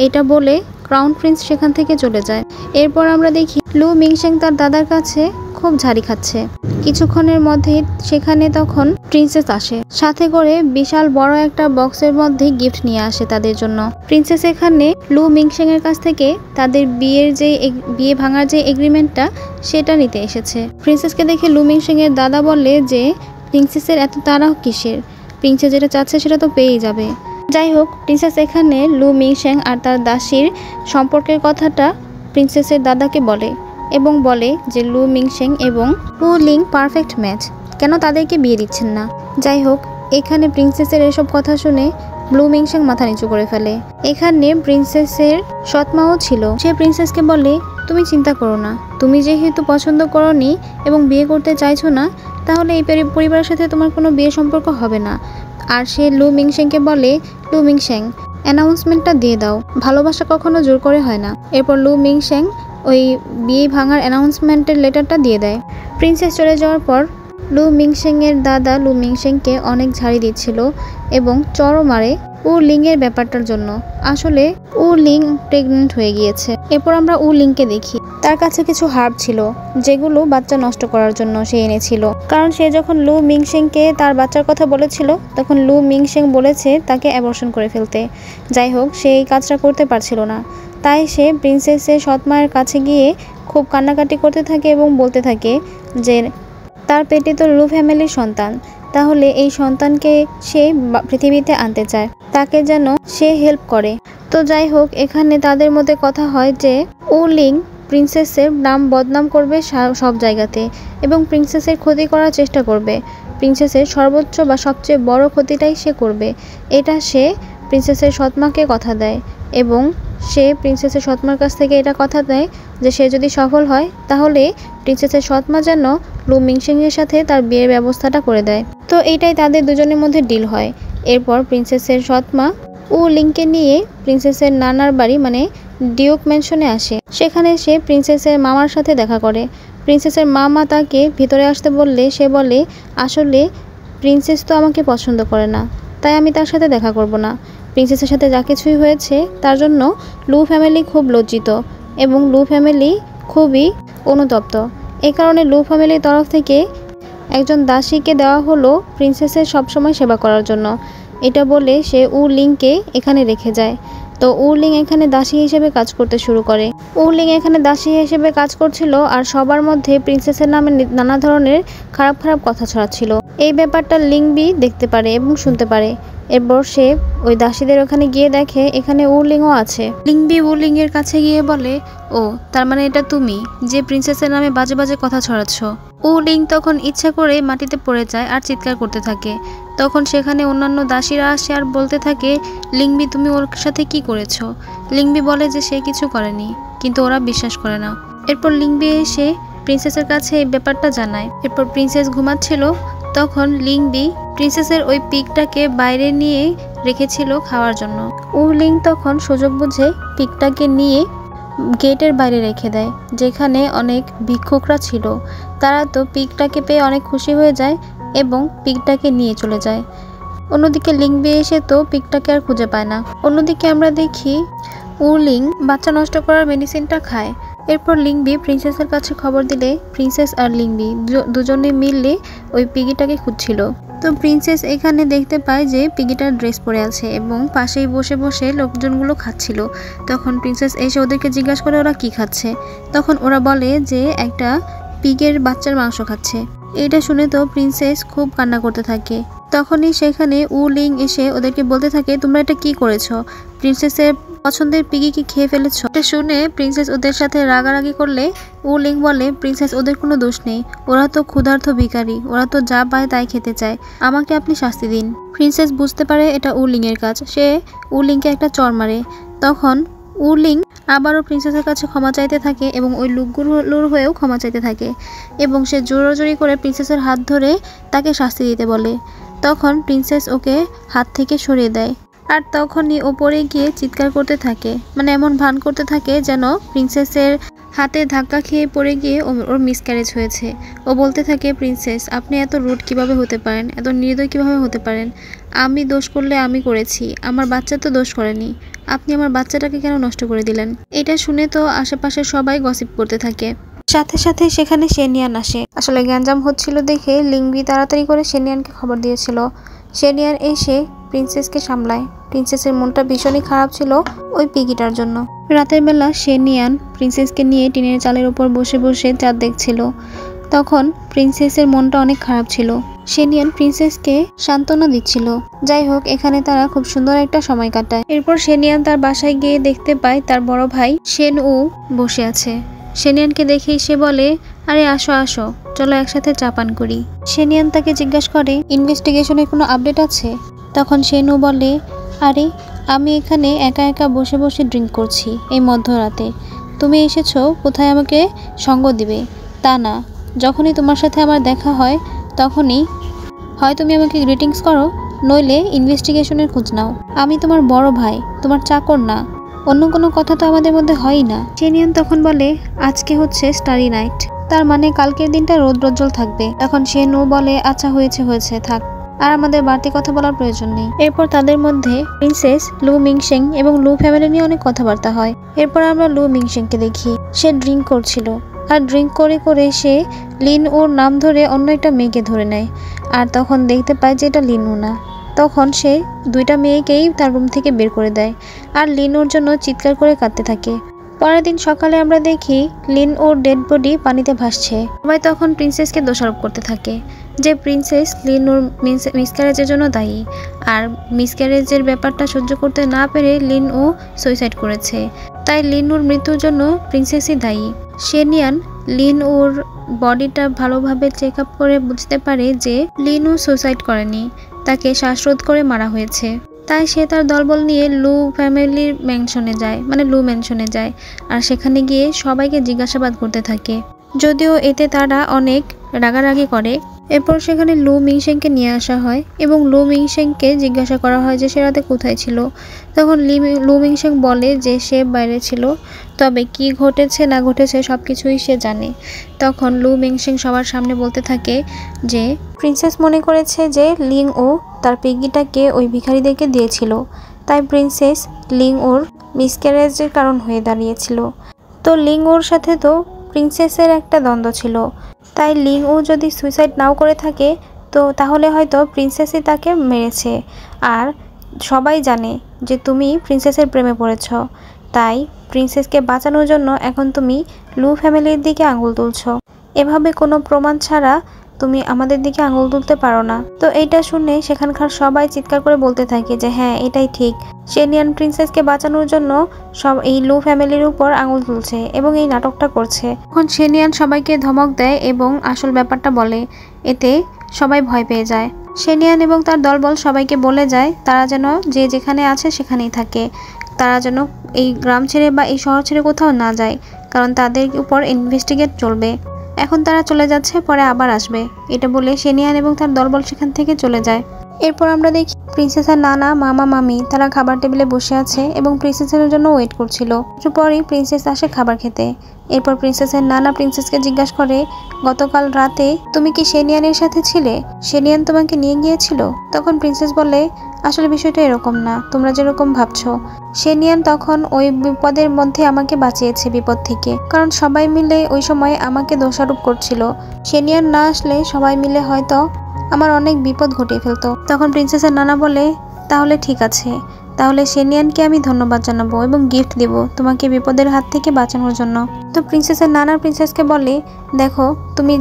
এইটা বলে ক্রাউন প্রিন্স সেখান থেকে চলে যায়। এরপর আমরা দেখি লু মিংশেং তার দাদার কাছে খুব ঝাড়ি খাচ্ছে। কিছুক্ষণের মধ্যেই সেখানে তখন প্রিন্সেস আসে, সাথে করে বিশাল বড় একটা বক্সের মধ্যে গিফট নিয়ে আসে তাদের জন্য। প্রিন্সেস এখানে লু মিংশেং এর কাছ থেকে তাদের বিয়ে ভাঙার যে এগ্রিমেন্টটা সেটা নিতে এসেছে। প্রিন্সেসকে দেখে লু মিংশেং এর দাদা বলে যে প্রিন্সেসের এত তাড়া কিসের, প্রিন্সেস যেটা চাচ্ছে সেটা তো পেয়েই যাবে। যাই হোক, প্রিন্সেস এখানে লু মিংশেং আর তার দাসীর সম্পর্কের কথাটা প্রিন্সেসের দাদাকে বলে এবং বলে যে লু মিংশেং এবং হু লিং পারফেক্ট ম্যাচ, কেন তাদেরকে বিয়ে দিচ্ছেন না। যাই হোক, এখানে প্রিন্সেসের এসব কথা শুনে ব্লু মিংসেং মাথা নিচু করে ফেলে। এখানে প্রিন্সেসের সৎমাও ছিল। সে প্রিন্সেসকে বলে, তুমি চিন্তা করো না, তুমি যেহেতু পছন্দ করোনি এবং বিয়ে করতে চাইছো না, তাহলে এই পরিবারের সাথে তোমার কোনো বিয়ে সম্পর্ক হবে না। আর সে লু মিংসেংকে বলে, লু মিংসেং অ্যানাউন্সমেন্টটা দিয়ে দাও, ভালোবাসা কখনো জোর করে হয় না। এরপর লু মিংসেং ওই বিয়ে ভাঙার অ্যানাউন্সমেন্টের লেটারটা দিয়ে দেয়। প্রিন্সেস চলে যাওয়ার পর লু মিংসেংয়ের দাদা লু মিংসেংকে অনেক ঝাড়ি দিচ্ছিল এবং চড়ও মারে উ লিংয়ের ব্যাপারটার জন্য। আসলে উ লিং প্রেগনেন্ট হয়ে গিয়েছে। এরপর আমরা উ লিংকে দেখি, তার কাছে কিছু হার্ব ছিল যেগুলো বাচ্চা নষ্ট করার জন্য সে এনেছিল। কারণ সে যখন লু মিংসেংকে তার বাচ্চার কথা বলেছিল, তখন লু মিংসেং বলেছে তাকে অ্যাবর্শন করে ফেলতে। যাই হোক, সে এই কাজটা করতে পারছিল না, তাই সে প্রিন্সেসের সৎমায়ের কাছে গিয়ে খুব কান্নাকাটি করতে থাকে এবং বলতে থাকে যে তার পেটে তো লু ফ্যামিলির সন্তান, তাহলে এই সন্তানকে সে পৃথিবীতে আনতে চায়, তাকে যেন সে হেল্প করে। তো যাই হোক, এখানে তাদের মধ্যে কথা হয় যে উ লিং প্রিন্সেসের নাম বদনাম করবে সব জায়গাতে এবং প্রিন্সেসের ক্ষতি করার চেষ্টা করবে। প্রিন্সেসের সর্বোচ্চ বা সবচেয়ে বড় ক্ষতিটাই সে করবে, এটা সে প্রিন্সেসের সৎমাকে কথা দেয় এবং সে প্রিন্সেসের সৎমার কাছ থেকে এটা কথা দেয় যে সে যদি সফল হয় তাহলে প্রিন্সেসের সৎমা যেন লু মিংসেংয়ের সাথে তার বিয়ের ব্যবস্থাটা করে দেয়। তো এইটাই তাদের দুজনের মধ্যে ডিল হয়। এরপর প্রিন্সেসের সৎমা উ লিংকে নিয়ে প্রিন্সেসের নানার বাড়ি মানে ডিউক ম্যানশনে আসে। সেখানে সে প্রিন্সেসের মামার সাথে দেখা করে। প্রিন্সেসের মামা তাকে ভিতরে আসতে বললে সে বলে, আসলে প্রিন্সেস তো আমাকে পছন্দ করে না, তাই আমি তার সাথে দেখা করব না। প্রিন্সেসের সাথে যা কিছুই হয়েছে তার জন্য লু ফ্যামিলি খুব লজ্জিত এবং লু ফ্যামিলি খুবই অনুতপ্ত। এই কারণে লু ফ্যামিলির তরফ থেকে একজন দাসীকে দেওয়া হলো প্রিন্সেসের সবসময় সেবা করার জন্য। এটা বলে সে উ লিংকে এখানে রেখে যায়। তো উ লিং এখানে দাসী হিসেবে কাজ করতে শুরু করে। উ লিং এখানে দাসী হিসেবে কাজ করছিল আর সবার মধ্যে প্রিন্সেসের নামে নানা ধরনের খারাপ খারাপ কথা ছড়াচ্ছিল। এই ব্যাপারটা লিংবি দেখতে পারে এবং শুনতে পারে। এরপর সে ওই দাসীদের ওখানে গিয়ে দেখে এখানে উ লিংও আছে। লিংবি উ লিং এর কাছে গিয়ে বলে, ও তার মানে এটা তুমি যে প্রিন্সেসের নামে বাজে বাজে কথা ছড়াচ্ছ। উ লিং তখন ইচ্ছা করে মাটিতে পড়ে যায় আর চিৎকার করতে থাকে। তখন সেখানে অন্যান্য দাসীরা আসে আর বলতে থাকে, লিংবি তুমি ওর সাথে কি করেছো? লিংবি বলে যে সে কিছু করেনি, কিন্তু ওরা বিশ্বাস করে না। এরপর লিংবি এসে প্রিন্সেসের কাছে এই ব্যাপারটা জানায়। এরপর প্রিন্সেস ঘুমাচ্ছিল, তখন লিংবি প্রিন্সেসের ওই পিগটাকে বাইরে নিয়ে রেখেছিল খাওয়ার জন্য। উ লিং তখন সুযোগ বুঝে পিগটাকে নিয়ে গেটের বাইরে রেখে দেয়, যেখানে অনেক ভিক্ষুকরা ছিল। তারা তো পিগটাকে পেয়ে অনেক খুশি হয়ে যায় এবং পিগটাকে নিয়ে চলে যায়। অন্যদিকে লিংবি এসে তো পিগটাকে আর খুঁজে পায় না। অন্যদিকে আমরা দেখি উ লিং বাচ্চা নষ্ট করার মেডিসিনটা খায়। এরপর লিংবি প্রিন্সেসের কাছে খবর দিলে প্রিন্সেস আর লিংবি দুজনে মিলে ওই পিগিটাকে খুঁজছিল। তো প্রিন্সেস এখানে দেখতে পায় যে পিগিটার ড্রেস পরে আছে এবং পাশেই বসে বসে লোকজনগুলো খাচ্ছিল। তখন প্রিন্সেস এসে ওদেরকে জিজ্ঞাসা করে ওরা কি খাচ্ছে। তখন ওরা বলে যে একটা পিগের বাচ্চার মাংস খাচ্ছে। এটা শুনে তো প্রিন্সেস খুব কান্না করতে থাকে। তখনই সেখানে উ লিং এসে ওদেরকে বলতে থাকে, তোমরা এটা কি করেছো? প্রিন্সেসের পছন্দের পিগি কি খেয়ে ফেলেছো? এটা শুনে প্রিন্সেস ওদের সাথে রাগারাগি করলে উ লিং বলে, প্রিন্সেস ওদের কোনো দোষ নেই, ওরা তো ক্ষুধার্ত ভিখারি, ওরা তো যা পায় তাই খেতে চায়, আমাকে আপনি শাস্তি দিন। প্রিন্সেস বুঝতে পারে এটা উ লিং এর কাজ, সে উ লিংকে একটা চড় মারে। তখন উ লিং আবারও প্রিন্সেসের কাছে ক্ষমা চাইতে থাকে এবং ওই লোকগুলোর হয়েও ক্ষমা চাইতে থাকে এবং সে জোরাজোরি করে প্রিন্সেসের হাত ধরে তাকে শাস্তি দিতে বলে। তখন প্রিন্সেস ওকে হাত থেকে সরিয়ে দেয় আর তখনই ওপরে গিয়ে চিৎকার করতে থাকে, মানে এমন ভান করতে থাকে যেন প্রিন্সেসের হাতে ধাক্কা খেয়ে পড়ে গিয়ে ওর মিসক্যারেজ হয়েছে। ও বলতে থাকে, প্রিন্সেস আপনি এত রুড কিভাবে হতে পারেন, এত নির্দয় কিভাবে হতে পারেন? আমি দোষ করলে আমি করেছি, আমার বাচ্চা তো দোষ করেনি, আপনি আমার বাচ্চাটাকে কেন নষ্ট করে দিলেন? এটা শুনে তো আশেপাশে সবাই গসিপ করতে থাকে। সাথে সাথে সেখানে শেনিয়ান আসে। আসলে গ্যাঞ্জাম হচ্ছিল দেখে লিংবি তাড়াতাড়ি করে শেনিয়ানকে খবর দিয়েছিল। শেনিয়ান এসে প্রিন্সেসকে সামলায়। প্রিন্সেসের মনটা ভীষণই খারাপ ছিল ওই পিগিটার জন্য। রাতের বেলা শেনিয়ান প্রিন্সেসকে নিয়ে টিনের চালের উপর বসে বসে চাঁদ দেখছিল। তখন প্রিন্সেসের মনটা অনেক খারাপ ছিল। শেনিয়ান প্রিন্সেসকে সান্ত্বনা দিচ্ছিল। যাই হোক, এখানে তারা খুব সুন্দর একটা সময় কাটায়। এরপর শেনিয়ান তার বাসায় গিয়ে দেখতে পায় তার বড় ভাই শেন উ বসে আছে। শেনিয়ানকে দেখেই সে বলে, আরে আসো আসো, চলো একসাথে চা পান করি। শেনিয়ান তাকে জিজ্ঞাসা করে, ইনভেস্টিগেশনের কোনো আপডেট আছে? তখন শেন উ বলে, আরে আমি এখানে একা একা বসে বসে ড্রিঙ্ক করছি এই মধ্যরাতে, তুমি এসেছো কোথায় আমাকে সঙ্গ দিবে তা না। যখনই তোমার সাথে আমার দেখা হয় তখনই হয় তুমি আমাকে গ্রিটিংস করো, নইলে ইনভেস্টিগেশনের খোঁজ নাও। আমি তোমার বড় ভাই, তোমার চাকর না। অন্য কোনো কথা তো আমাদের মধ্যে হয়ই না। চেনিয়ান তখন বলে আজকে হচ্ছে স্টারি নাইট, তার মানে কালকের দিনটা রৌদ্রোজ্জ্বল থাকবে। তখন শেনু বলে আচ্ছা হয়েছে হয়েছে থাক, আর আমাদের বাড়তি কথা বলার প্রয়োজন নেই। এরপর তাদের মধ্যে প্রিন্সেস লু মিংশেং এবং লু ফ্যামিলি নিয়ে অনেক কথাবার্তা হয়। এরপর আমরা লু মিংশেংকে দেখি, সে ড্রিঙ্ক করছিল, আর ড্রিঙ্ক করে করে সে লিন ওর নাম ধরে অন্য একটা মেয়েকে ধরে নেয়। আর তখন দেখতে পায় যে এটা লিনু না। তখন সে দুইটা মেয়েকেই তার রুম থেকে বের করে দেয়, আর লিন ওর জন্য চিৎকার করে কাঁদতে থাকে। পরের দিন সকালে আমরা দেখি লিন ওর ডেড বডি পানিতে ভাসছে। সবাই তখন প্রিন্সেসকে দোষারোপ করতে থাকে যে প্রিন্সেস লিন ওর মিসক্যারেজের জন্য দায়ী, আর মিসক্যারেজের ব্যাপারটা সহ্য করতে না পেরে লিন ও সুইসাইড করেছে, তাই লিন ওর মৃত্যুর জন্য প্রিন্সেসই দায়ী। শেনিয়ান লিন ওর বডিটা ভালোভাবে চেক আপ করে বুঝতে পারে যে লিন ও সুইসাইড করেনি, তাকে শ্বাসরোধ করে মারা হয়েছে। তাই সে তার দলবল নিয়ে লু ফ্যামিলির ম্যানশনে যায়, মানে লু ম্যানশনে যায়, আর সেখানে গিয়ে সবাইকে জিজ্ঞাসাবাদ করতে থাকে, যদিও এতে তারা অনেক রাগারাগি করে। এরপর সেখানে লু মিংশেংকে নিয়ে আসা হয় এবং লু মিংশেংকে জিজ্ঞাসা করা হয় যে সে রাতে কোথায় ছিল। তখন লু মিংশেং বলে যে সে বাইরে ছিল, তবে কি ঘটেছে না ঘটেছে সব কিছুই সে জানে। তখন লু মিংশেং সবার সামনে বলতে থাকে যে প্রিন্সেস মনে করেছে যে লিং ও তার পিগিটাকে ওই ভিখারিদেরকে দিয়েছিল, তাই প্রিন্সেস লিং ওর মিসক্যারেজের কারণ হয়ে দাঁড়িয়েছিল। তো লিং ওর সাথে তো প্রিন্সেসের একটা দ্বন্দ্ব ছিল, তাই লিং ও যদি সুইসাইড নাও করে থাকে তো তাহলে হয়তো প্রিন্সেসই তাকে মেরেছে। আর সবাই জানে যে তুমি প্রিন্সেসের প্রেমে পড়েছ, তাই প্রিন্সেসকে বাঁচানোর জন্য এখন তুমি লু ফ্যামিলির দিকে আঙুল তুলছো। এভাবে কোনো প্রমাণ ছাড়া তুমি আমাদের দিকে আঙুল তুলতে পারো না। তো এইটা শুনে সেখানকার সবাই চিৎকার করে বলতে থাকে যে হ্যাঁ এটাই ঠিক, শেনিয়ান প্রিন্সেসকে বাঁচানোর জন্য সব এই লু ফ্যামিলির উপর আঙুল তুলছে এবং এই নাটকটা করছে। তখন শেনিয়ান সবাইকে ধমক দেয় এবং আসল ব্যাপারটা বলে, এতে সবাই ভয় পেয়ে যায়। শেনিয়ান এবং তার দলবল সবাইকে বলে যায় তারা যেন যে যেখানে আছে সেখানেই থাকে, তারা যেন এই গ্রাম ছেড়ে বা এই শহর ছেড়ে কোথাও না যায়, কারণ তাদের উপর ইনভেস্টিগেট চলবে। এখন তারা চলে যাচ্ছে, পরে আবার আসবে, এটা বলে শেনিয়ান এবং তার দলবল সেখান থেকে চলে যায়। এরপর আমরা দেখি প্রিন্সেসের নানা মামা মামি তারা খাবার টেবিলে বসে আছে এবং প্রিন্সেসের জন্য ওয়েট করছিল। একটু পরেই প্রিন্সেস আসে খাবার খেতে। এরপর প্রিন্সেসের নানা প্রিন্সেসকে জিজ্ঞাসা করে গতকাল রাতে তুমি কি শেনিয়ানের সাথে ছিলে, শেনিয়ান তোমাকে নিয়ে গিয়েছিল? তখন প্রিন্সেস বলে আসলে বিষয়টা এরকম না, তোমরা যেরকম ভাবছো। শেনিয়ান তখন ওই বিপদের মধ্যে আমাকে বাঁচিয়েছে বিপদ থেকে, কারণ সবাই মিলে ওই সময় আমাকে দোষারোপ করছিল। শেনিয়ান না আসলে সবাই মিলে হয়তো আমার অনেক বিপদ ঘটিয়ে ফেলতো। তখন প্রিন্সেসের নানা বলে তাহলে ঠিক আছে, তাহলে শেনিয়ানকে আমি ধন্যবাদ জানাবো এবং গিফট দিব তোমাকে বিপদের হাত থেকে বাঁচানোর জন্য। তো প্রিন্সেসের নানা প্রিন্সেসকে বলে দেখো তুমি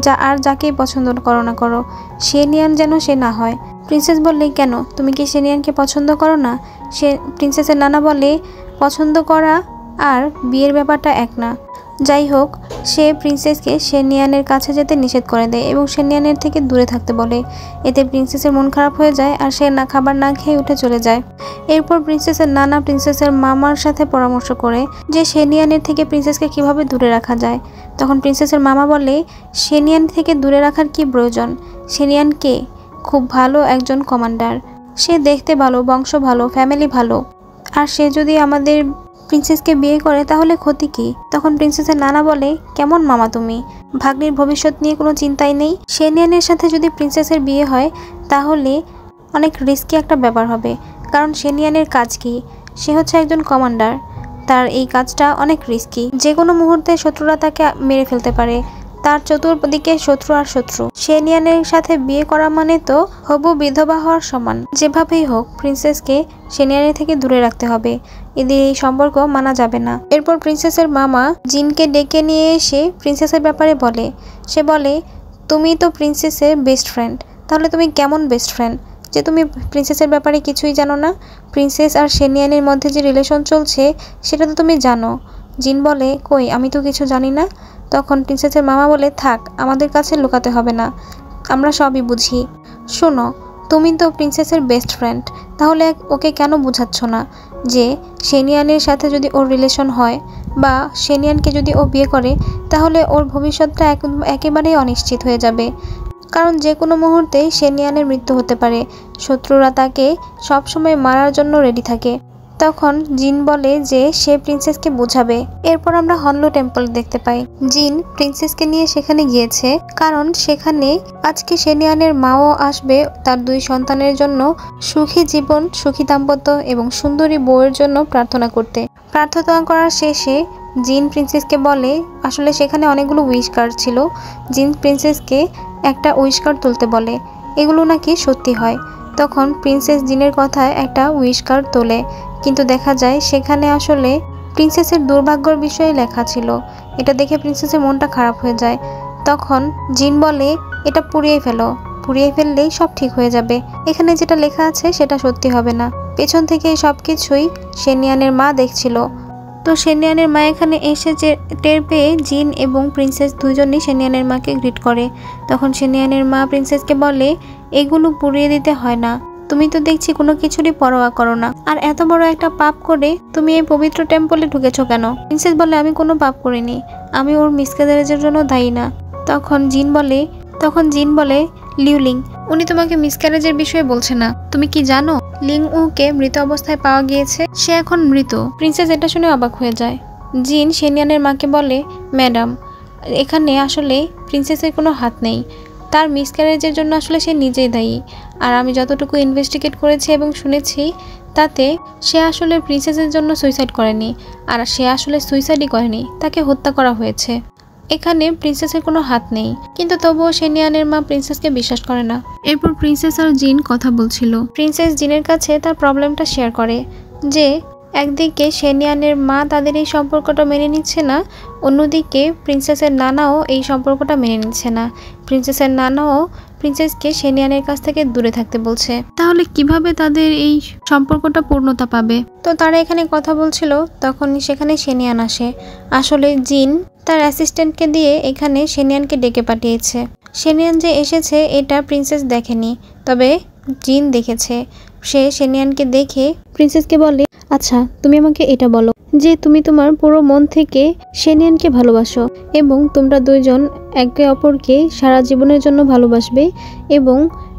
যাকেই পছন্দ করো না করো, শেনিয়ান যেন সে না হয়। প্রিন্সেস বললে কেন, তুমি কি শেনিয়ানকে পছন্দ করো না? প্রিন্সেসের নানা বলে পছন্দ করা আর বিয়ের ব্যাপারটা এক না। যাই হোক, সে প্রিন্সেসকে শেনিয়ানের কাছে যেতে নিষেধ করে দেয় এবং শেনিয়ানের থেকে দূরে থাকতে বলে। এতে প্রিন্সেসের মন খারাপ হয়ে যায় আর সে খাবার না খেয়ে উঠে চলে যায়। এরপর প্রিন্সেসের নানা প্রিন্সেসের মামার সাথে পরামর্শ করে যে শেনিয়ানের থেকে প্রিন্সেসকে কিভাবে দূরে রাখা যায়। তখন প্রিন্সেসের মামা বলে শেনিয়ান থেকে দূরে রাখার কি প্রয়োজন, শেনিয়ান কে খুব ভালো একজন কমান্ডার, সে দেখতে ভালো, বংশ ভালো, ফ্যামিলি ভালো, আর সে যদি আমাদের প্রিন্সেসকে বিয়ে করে তাহলে ক্ষতি কি? তখন প্রিন্সেসের নানা বলে কেমন মামা তুমি, ভাগ্নির ভবিষ্যৎ নিয়ে কোনো চিন্তাই নেই। শেনিয়ানের সাথে যদি প্রিন্সেসের বিয়ে হয় তাহলে অনেক রিস্কি একটা ব্যাপার হবে, কারণ শেনিয়ানের কাজ কি, সে হচ্ছে একজন কমান্ডার, তার এই কাজটা অনেক রিস্কি, যে কোনো মুহূর্তে শত্রুরা তাকে মেরে ফেলতে পারে, তার চতুর্দিকে শত্রু আর শত্রু। শেনিয়ানের সাথে বিয়ে করা মানে তো হবু বিধবা হওয়ার সমান। যেভাবেই হোক প্রিন্সেসকে শেনিয়ানের থেকে দূরে রাখতে হবে, এদের এই সম্পর্ক মানা যাবে না। এরপর প্রিন্সেসের মামা জিনকে ডেকে নিয়ে এসে প্রিন্সেসের ব্যাপারে বলে, সে বলে তুমি তো প্রিন্সেসের বেস্ট ফ্রেন্ড, তাহলে তুমি কেমন বেস্ট ফ্রেন্ড যে তুমি প্রিন্সেসের ব্যাপারে কিছুই জানো না? প্রিন্সেস আর শেনিয়ানের মধ্যে যে রিলেশন চলছে সেটা তো তুমি জানো। জিন বলে কই, আমি তো কিছু জানি না। তখন প্রিন্সেসের মামা বলে থাক, আমাদের কাছে লুকাতে হবে না, আমরা সবই বুঝি। শোনো, তুমি তো প্রিন্সেসের বেস্ট ফ্রেন্ড, তাহলে ওকে কেন বোঝাচ্ছ না যে শেনিয়ানের সাথে যদি ওর রিলেশন হয় বা শেনিয়ানকে যদি ও বিয়ে করে তাহলে ওর ভবিষ্যৎটা একেবারেই অনিশ্চিত হয়ে যাবে। কারণ যে কোনো মুহূর্তেই শেনিয়ানের মৃত্যু হতে পারে। শত্রুরা তাকে সবসময় মারার জন্য রেডি থাকে। তখন জিন বলে যে সে প্রিন্সেসকে বোঝাবে। এরপর আমরা হনলো টেম্পল দেখতে পাই। জিন প্রিন্সেসকে নিয়ে সেখানে গিয়েছে কারণ সেখানে আজকে শেনিয়ানের মাও আসবে তার 2 সন্তানের জন্য সুখী জীবন, সুখী দাম্পত্য এবং সুন্দরী বউয়ের জন্য প্রার্থনা করতে। প্রার্থনা করার শেষে জিন প্রিন্সেসকে বলে, আসলে সেখানে অনেকগুলো উইশ কার্ড ছিল, জিন প্রিন্সেসকে একটা উইশ কার্ড তুলতে বলে, এগুলো নাকি সত্যি হয়। তখন প্রিন্সেস জিনের কথায় একটা উইশ কার্ড তোলে, কিন্তু দেখা যায় সেখানে আসলে প্রিন্সেসের দুর্ভাগ্যের বিষয়ে লেখা ছিল। এটা দেখে প্রিন্সেসের মনটা খারাপ হয়ে যায়। তখন জিন বলে, এটা পুড়িয়ে ফেলো, পুড়িয়ে ফেললেই সব ঠিক হয়ে যাবে। এখানে যেটা লেখা আছে সেটা সত্যি হবে না। পেছন থেকে সব কিছুই শেনিয়ানের মা দেখছিল। তো শেনিয়ানের মা এখানে এসে যে টের পেয়ে জিন এবং প্রিন্সেস দুজনই শেনিয়ানের মাকে গ্রিট করে। তখন শেনিয়ানের মা প্রিন্সেসকে বলে, এগুলো পুড়িয়ে দিতে হয় না, তুমি তো দেখছি কোনো কিছুরই পরোয়া করো না, আর এত বড় একটা পাপ করে তুমি এই পবিত্র টেম্পলে ঢুকেছো কেন? প্রিন্সেস বলে, আমি কোনো পাপ করিনি, আমি ওর মিসক্যারেজের জন্য দায়ী না। তখন জিন বলে লিউলিং, উনি তোমাকে মিসক্যারেজের বিষয়ে বলছে না, তুমি কি জানো লিং উকে মৃত অবস্থায় পাওয়া গিয়েছে, সে এখন মৃত। প্রিন্সেস এটা শুনে অবাক হয়ে যায়। জিন শেনিয়ানের মাকে বলে, ম্যাডাম, এখানে আসলে প্রিন্সেসের কোনো হাত নেই, তার মিসক্যারেজের জন্য আসলে সে নিজেই দায়ী। আর আমি যতটুকু ইনভেস্টিগেট করেছি এবং শুনেছি তাতে সে আসলে প্রিন্সেসের জন্য সুইসাইড করেনি, আর সে আসলে সুইসাইডই করেনি, তাকে হত্যা করা হয়েছে। এখানে প্রিন্সেসের কোনো হাত নেই। কিন্তু তবুও শেনিয়ানের মা প্রিন্সেসকে বিশ্বাস করে না। এরপর প্রিন্সেস আর জিন কথা বলছিল। প্রিন্সেস জিনের কাছে তার প্রবলেমটা শেয়ার করে যে একদিকে শেনিয়ানের মা তাদের এই সম্পর্কটা মেনে নিচ্ছে না, অন্যদিকে প্রিন্সেসের নানাও এই সম্পর্কটা মেনে নিচ্ছে না। প্রিন্সেসের নানাও প্রিন্সেসকে শেনিয়ানের কাছ থেকে দূরে থাকতে বলছে। তাহলে কিভাবে তাদের এই সম্পর্কটা পূর্ণতা পাবে? তো তারা এখানে কথা বলছিল, তখনই সেখানে শেনিয়ান আসে। আসলে জিন তার অ্যাসিস্ট্যান্টকে দিয়ে এখানে শেনিয়ানকে ডেকে পাঠিয়েছে। শেনিয়ান যে এসেছে এটা প্রিন্সেস দেখেনি, তবে জিন দেখেছে। সে শেনিয়ানকে দেখে প্রিন্সেসকে বলে, আচ্ছা তুমি আমাকে এটা বলো যে তুমি তোমার পুরো মন থেকে শেনিয়ানকে ভালোবাসো এবং তোমরা দুইজন একে অপরকে সারা জীবনের জন্য ভালোবাসবে এবং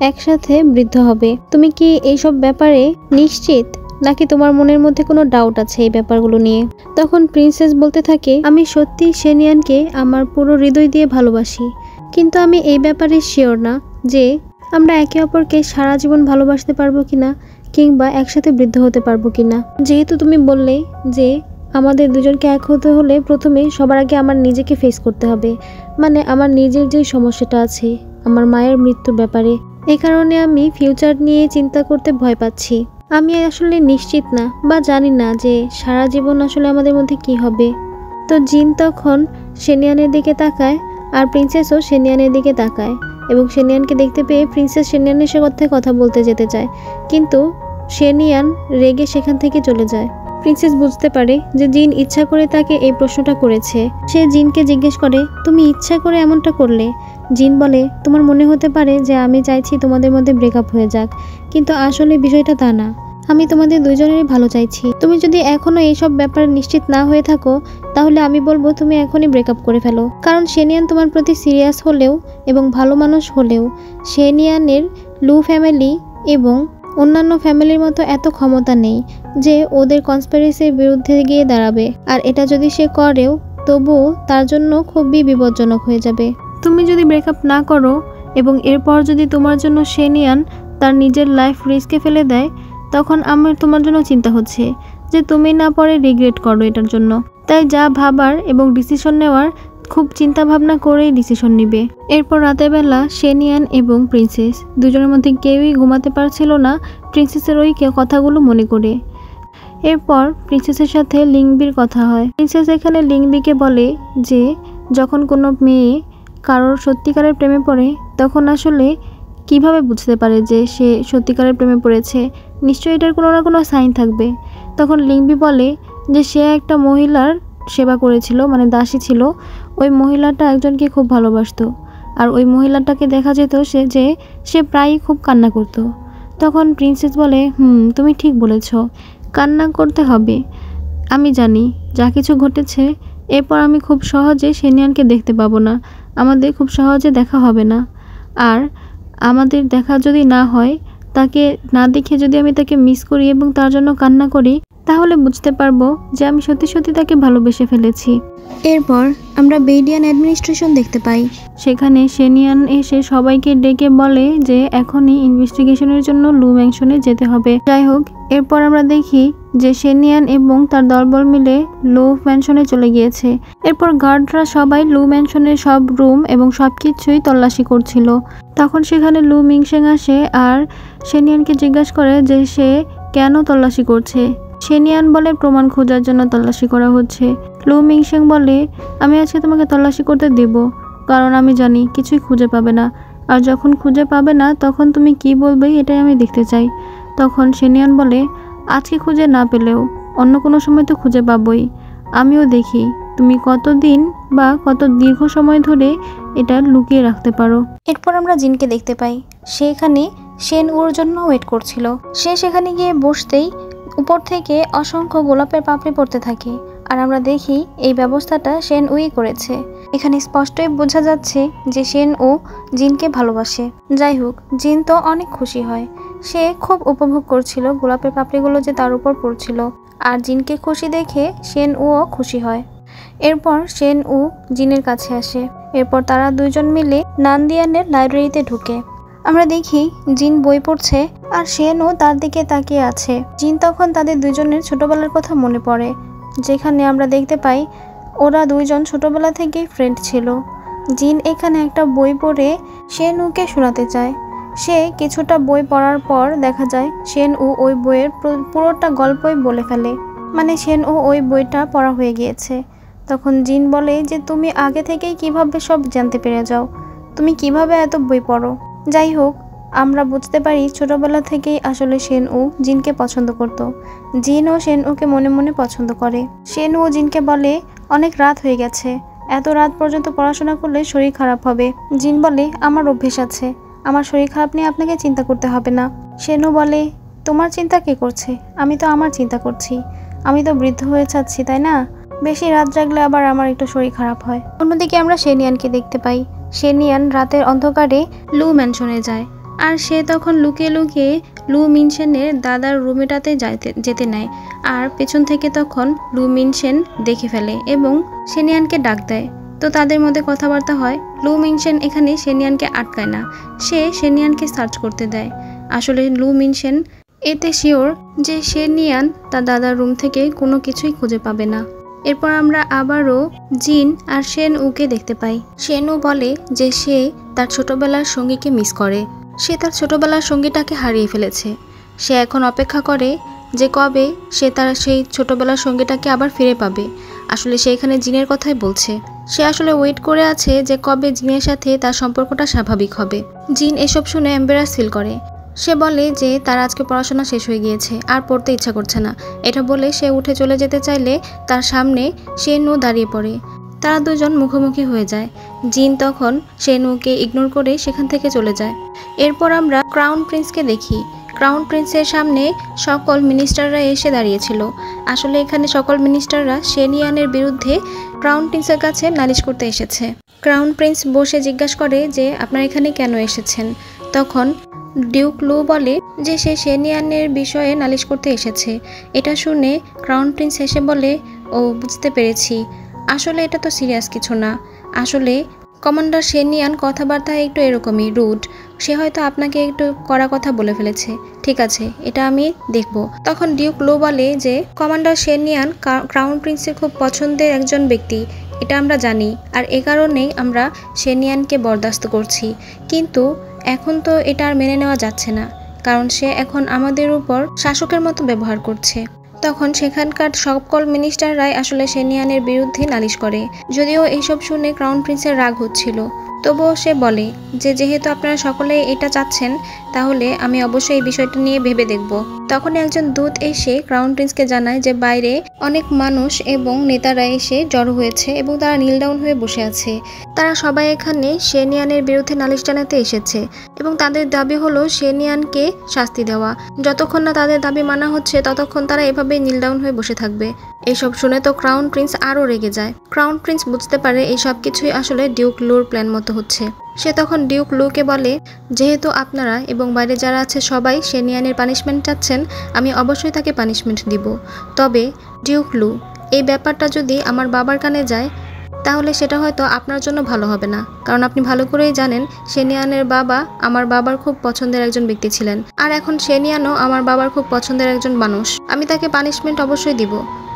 একসাথে বৃদ্ধ হবে। তুমি কি এইসব ব্যাপারে নিশ্চিত, নাকি তোমার মনের মধ্যে কোনো ডাউট আছে এই ব্যাপারগুলো নিয়ে? তখন প্রিন্সেস বলতে থাকে, আমি সত্যি শেনিয়ানকে আমার পুরো হৃদয় দিয়ে ভালোবাসি, কিন্তু আমি এই ব্যাপারে শিওর না যে আমরা একে অপরকে সারা জীবন ভালোবাসতে পারবো কিনা কিংবা একসাথে বৃদ্ধ হতে পারবো কিনা। যেহেতু তুমি বললে যে আমাদের দুজনকে এক হতে হলে প্রথমে সবার আগে আমার নিজেকে ফেস করতে হবে, মানে আমার নিজের যে সমস্যাটা আছে আমার মায়ের মৃত্যুর ব্যাপারে, এই কারণে আমি ফিউচার নিয়ে চিন্তা করতে ভয় পাচ্ছি। আমি আসলে নিশ্চিত না বা জানি না যে সারা জীবন আসলে আমাদের মধ্যে কি হবে। তো জিন তখন শেনিয়ানের দিকে তাকায় আর প্রিন্সেসও শেনিয়ানের দিকে তাকায় এবং শেনিয়ানকে দেখতে পেয়ে প্রিন্সেস শেনিয়ানের সাথে কথা বলতে যেতে চায়, কিন্তু শেনিয়ান রেগে সেখান থেকে চলে যায়। প্রিন্সেস বুঝতে পারে যে জিন ইচ্ছা করে তাকে এই প্রশ্নটা করেছে। সে জিনকে জিজ্ঞেস করে, তুমি ইচ্ছা করে এমনটা করলে? জিন বলে, তোমার মনে হতে পারে যে আমি চাইছি তোমাদের মধ্যে ব্রেকআপ হয়ে যাক, কিন্তু আসলে বিষয়টা তা না, আমি তোমাদের দুজনেরই ভালো চাইছি। তুমি যদি এখনো এইসব ব্যাপারে নিশ্চিত না হয়ে থাকো তাহলে আমি বলবো তুমি এখনই ব্রেকআপ করে ফেলো। কারণ শেনিয়ান তোমার প্রতি সিরিয়াস হলেও এবং ভালো মানুষ হলেও শেনিয়ানের লু ফ্যামিলি এবং অন্যান্য ফ্যামিলির মতো এত ক্ষমতা নেই যে ওদের কনস্পিরেসির বিরুদ্ধে গিয়ে দাঁড়াবে, আর এটা যদি সে করেও তবুও তার জন্য খুবই বিপজ্জনক হয়ে যাবে। তুমি যদি ব্রেকআপ না করো এবং এরপর যদি তোমার জন্য শেনিয়ান তার নিজের লাইফ রিস্কে ফেলে দেয়, তখন আমার তোমার জন্য চিন্তা হচ্ছে যে তুমি না পরে রিগ্রেট করো এটার জন্য। তাই যা ভাবার এবং ডিসিশন নেওয়ার খুব চিন্তা ভাবনা করেই ডিসিশন নিবে। এরপর রাতের বেলা শেনিয়ান এবং প্রিন্সেস দুজনের মধ্যে কেউই ঘুমাতে পারছিল না প্রিন্সেসের ওই কথাগুলো মনে করে। এরপর প্রিন্সেসের সাথে লিংবির কথা হয়। প্রিন্সেস এখানে লিংবিকে বলে যে যখন কোনো মেয়ে কারোর সত্যিকারের প্রেমে পড়ে তখন আসলে কিভাবে বুঝতে পারে যে সে সত্যিকারের প্রেমে পড়েছে, নিশ্চয়ই এটার কোনো না কোনো সাইন থাকবে। তখন লিংবি বলে যে সে একটা মহিলার সেবা করেছিল, মানে দাসী ছিল, ওই মহিলাটা একজনকে খুব ভালোবাসতো, আর ওই মহিলাটাকে দেখা যেত সে প্রায়ই খুব কান্না করতো। তখন প্রিন্সেস বলে, তুমি ঠিক বলেছ, কান্না করতে হবে। আমি জানি যা কিছু ঘটেছে, এরপর আমি খুব সহজে শেনিয়ানকে দেখতে পাবো না, আমাদের খুব সহজে দেখা হবে না। আর আমাদের দেখা যদি না হয়, তাকে না দেখে যদি আমি তাকে মিস করি এবং তার জন্য কান্না করি, তাহলে বুঝতে পারবো যে আমি সত্যি সত্যি তাকে ভালোবেসে ফেলেছি। এরপর আমরা বেইডিয়ান অ্যাডমিনিস্ট্রেশন দেখতে পাই। সেখানে শেনিয়ান এসে সবাইকে ডেকে বলে যে এখনই ইনভেস্টিগেশনের জন্য লু ম্যানশনে যেতে হবে। যাই হোক, এরপর আমরা দেখি যে শেনিয়ান এবং তার দলবল মিলে লু ম্যানশনে চলে গিয়েছে। এরপর গার্ডরা সবাই লু ম্যানশনের সব রুম এবং সব কিছুই তল্লাশি করছিল। তখন সেখানে লু মিংশেং আসে আর শেনিয়ানকে জিজ্ঞাসা করে যে সে কেন তল্লাশি করছে। শেনিয়ান বলে প্রমাণ খোঁজার জন্য তল্লাশি করা হচ্ছে। লু মিংশেং বলে, আমি আজকে তোমাকে তল্লাশি করতে দেব, কারণ আমি জানি কিছুই খুঁজে পাবে না, আর যখন খুঁজে পাবে না তখন তুমি কি বলবে এটাই আমি দেখতে চাই। তখন শেনিয়ান বলে, আজকে খুঁজে না পেলেও অন্য কোনো সময় তো খুঁজে পাবই, আমিও দেখি তুমি কতদিন বা কত দীর্ঘ সময় ধরে এটা লুকিয়ে রাখতে পারো। এরপর আমরা জিনকে দেখতে পাই। সে এখানে শেন উর জন্য ওয়েট করছিল। সে সেখানে গিয়ে বসতেই উপর থেকে অসংখ্য গোলাপের পাপড়ি পড়তে থাকে, আর আমরা দেখি এই ব্যবস্থাটা শেন উই করেছে। এখানে স্পষ্টই বোঝা যাচ্ছে যে শেন ও জিনকে ভালোবাসে। যাই হোক, জিন তো অনেক খুশি হয়, সে খুব উপভোগ করছিল গোলাপের পাপড়িগুলো যে তার উপর পড়ছিল, আর জিনকে খুশি দেখে শেন উও খুশি হয়। এরপর শেন উ জিনের কাছে আসে। এরপর তারা দুইজন মিলে নান্দিয়ানের লাইব্রেরিতে ঢুকে। আমরা দেখি জিন বই পড়ছে আর শেনও তার দিকে তাকিয়ে আছে। জিন তখন তাদের দুজনের ছোটবেলার কথা মনে পড়ে, যেখানে আমরা দেখতে পাই ওরা দুইজন ছোটবেলা থেকেই ফ্রেন্ড ছিল। জিন এখানে একটা বই পড়ে শেন উকে শোনাতে চায়। সে কিছুটা বই পড়ার পর দেখা যায় শেন উ ওই বইয়ের পুরোটা গল্পই বলে ফেলে, মানে শেন উ ওই বইটা পড়া হয়ে গিয়েছে। তখন জিন বলে যে তুমি আগে থেকেই কিভাবে সব জানতে পেরে যাও, তুমি কিভাবে এত বই পড়ো। যাই হোক, আমরা বুঝতে পারি ছোটবেলা থেকেই আসলে শেন উ জিনকে পছন্দ করত। জিনও শেন উকে মনে মনে পছন্দ করে। শেন উ জিনকে বলে, অনেক রাত হয়ে গেছে, এত রাত পর্যন্ত পড়াশোনা করলে শরীর খারাপ হবে। জিন বলে, আমার অভ্যেস আছে, আমার শরীর খারাপ নিয়ে আপনাকে চিন্তা করতে হবে না। শেন উ বলে, তোমার চিন্তা কে করছে, আমি তো আমার চিন্তা করছি, আমি তো বৃদ্ধ হয়ে যাচ্ছি, তাই না? বেশি রাত জাগলে আবার আমার একটু শরীর খারাপ হয়। অন্যদিকে আমরা শেনিয়ানকে দেখতে পাই। শেনিয়ান রাতের অন্ধকারে লু ম্যানশনে যায়, আর সে তখন লুকিয়ে লুকিয়ে লু মিনশেনের দাদার রুমেটাতে যেতে নেয়, আর পেছন থেকে তখন লু মিনশেন দেখে ফেলে এবং শেনিয়ানকে ডাক দেয়। তো তাদের মধ্যে কথাবার্তা হয়। লু মিনশেন এখানে শেনিয়ানকে আটকায় না, সে শেনিয়ানকে সার্চ করতে দেয়। আসলে লু মিনশেন এতে শিওর যে শেনিয়ান তার দাদার রুম থেকে কোনো কিছুই খুঁজে পাবে না। এরপর আমরা আবারও জিন আর শেন উকে দেখতে পাই। শেন উ বলে যে সে তার ছোটবেলার সঙ্গীকে মিস করে, সে তার ছোটবেলার সঙ্গীটাকে হারিয়ে ফেলেছে। সে এখন অপেক্ষা করে যে কবে সে তার সেই ছোটবেলার সঙ্গীটাকে আবার ফিরে পাবে। আসলে সে এখানে জিনের কথাই বলছে। সে আসলে ওয়েট করে আছে যে কবে জিনের সাথে তার সম্পর্কটা স্বাভাবিক হবে। জিন এসব শুনে এম্বারাস ফিল করে। সে বলে যে তার আজকে পড়াশোনা শেষ হয়ে গিয়েছে, আর পড়তে ইচ্ছা করছে না। এটা বলে সে উঠে চলে যেতে চাইলে তার সামনে শেন উ দাঁড়িয়ে পড়ে। তারা দুজন মুখোমুখি হয়ে যায়। জিন তখন শেন উকে ইগনোর করে সেখান থেকে চলে যায়। এরপর আমরা ক্রাউন প্রিন্সকে দেখি। ক্রাউন প্রিন্সের সামনে সকল মিনিস্টাররা এসে দাঁড়িয়েছিল। আসলে এখানে সকল মিনিস্টাররা শেনিয়ানের বিরুদ্ধে ক্রাউন প্রিন্সের কাছে নালিশ করতে এসেছে। ক্রাউন প্রিন্স বসে জিজ্ঞাসা করে যে আপনারা এখানে কেন এসেছেন। তখন ডিউক লু বলে যে সে শেনিয়ানের বিষয়ে নালিশ করতে এসেছে। এটা শুনে ক্রাউন প্রিন্স এসে বলে, ও বুঝতে পেরেছি, আসলে এটা তো সিরিয়াস কিছু না। আসলে কমান্ডার শেনিয়ান কথাবার্তা একটু এরকমই রুড, সে হয়তো আপনাকে একটু কড়া কথা বলে ফেলেছে। ঠিক আছে, এটা আমি দেখব। তখন ডিউক লু বলে যে কমান্ডার শেনিয়ান ক্রাউন প্রিন্সের খুব পছন্দের একজন ব্যক্তি, এটা আমরা জানি, আর এ কারণেই আমরা শেনিয়ানকে বরদাস্ত করছি। কিন্তু এখন তো এটা আর মেনে নেওয়া যাচ্ছে না, কারণ সে এখন আমাদের উপর শাসকের মতো ব্যবহার করছে। তখন সেখানকার সকল মিনিস্টাররাই আসলে শেনিয়ানের বিরুদ্ধে নালিশ করে। যদিও এইসব শুনে ক্রাউন প্রিন্সের রাগ হচ্ছিল। তবুও সে বলে যে যেহেতু আপনারা সকলে এটা চাচ্ছেন তাহলে আমি অবশ্যই এই বিষয়টা নিয়ে ভেবে দেখব। তখন একজন দূত এসে ক্রাউন প্রিন্সকে জানায় যে বাইরে অনেক মানুষ এবং নেতারা এসে জড়ো হয়েছে এবং তারা নীল ডাউন হয়ে বসে আছে। তারা সবাই এখানে শেনিয়ানের বিরুদ্ধে নালিশ জানাতে এসেছে এবং তাদের দাবি হলো শেনিয়ানকে শাস্তি দেওয়া। যতক্ষণ না তাদের দাবি মানা হচ্ছে ততক্ষণ তারা এভাবেই নীল ডাউন হয়ে বসে থাকবে। এসব শুনে তো ক্রাউন প্রিন্স আরও রেগে যায়। ক্রাউন প্রিন্স বুঝতে পারে এই সব কিছুই আসলে ডিউক লুর প্ল্যান মতো হচ্ছে। সে তখন ডিউক লুকে বলে যেহেতু আপনারা এবং বাইরে যারা আছে সবাই শেনিয়ানের পানিশমেন্ট চাচ্ছেন, আমি অবশ্যই তাকে পানিশমেন্ট দিব। তবে ডিউক লু, এই ব্যাপারটা যদি আমার বাবার কানে যায় তাহলে সেটা হয়তো আপনার জন্য ভালো হবে না, কারণ আপনি ভালো করেই জানেন শেনিয়ানের বাবা আমার বাবার খুব পছন্দের একজন ব্যক্তি ছিলেন, আর এখন শেনিয়ানও আমার বাবার খুব পছন্দের একজন মানুষ। আমি তাকে পানিশমেন্ট অবশ্যই দিব,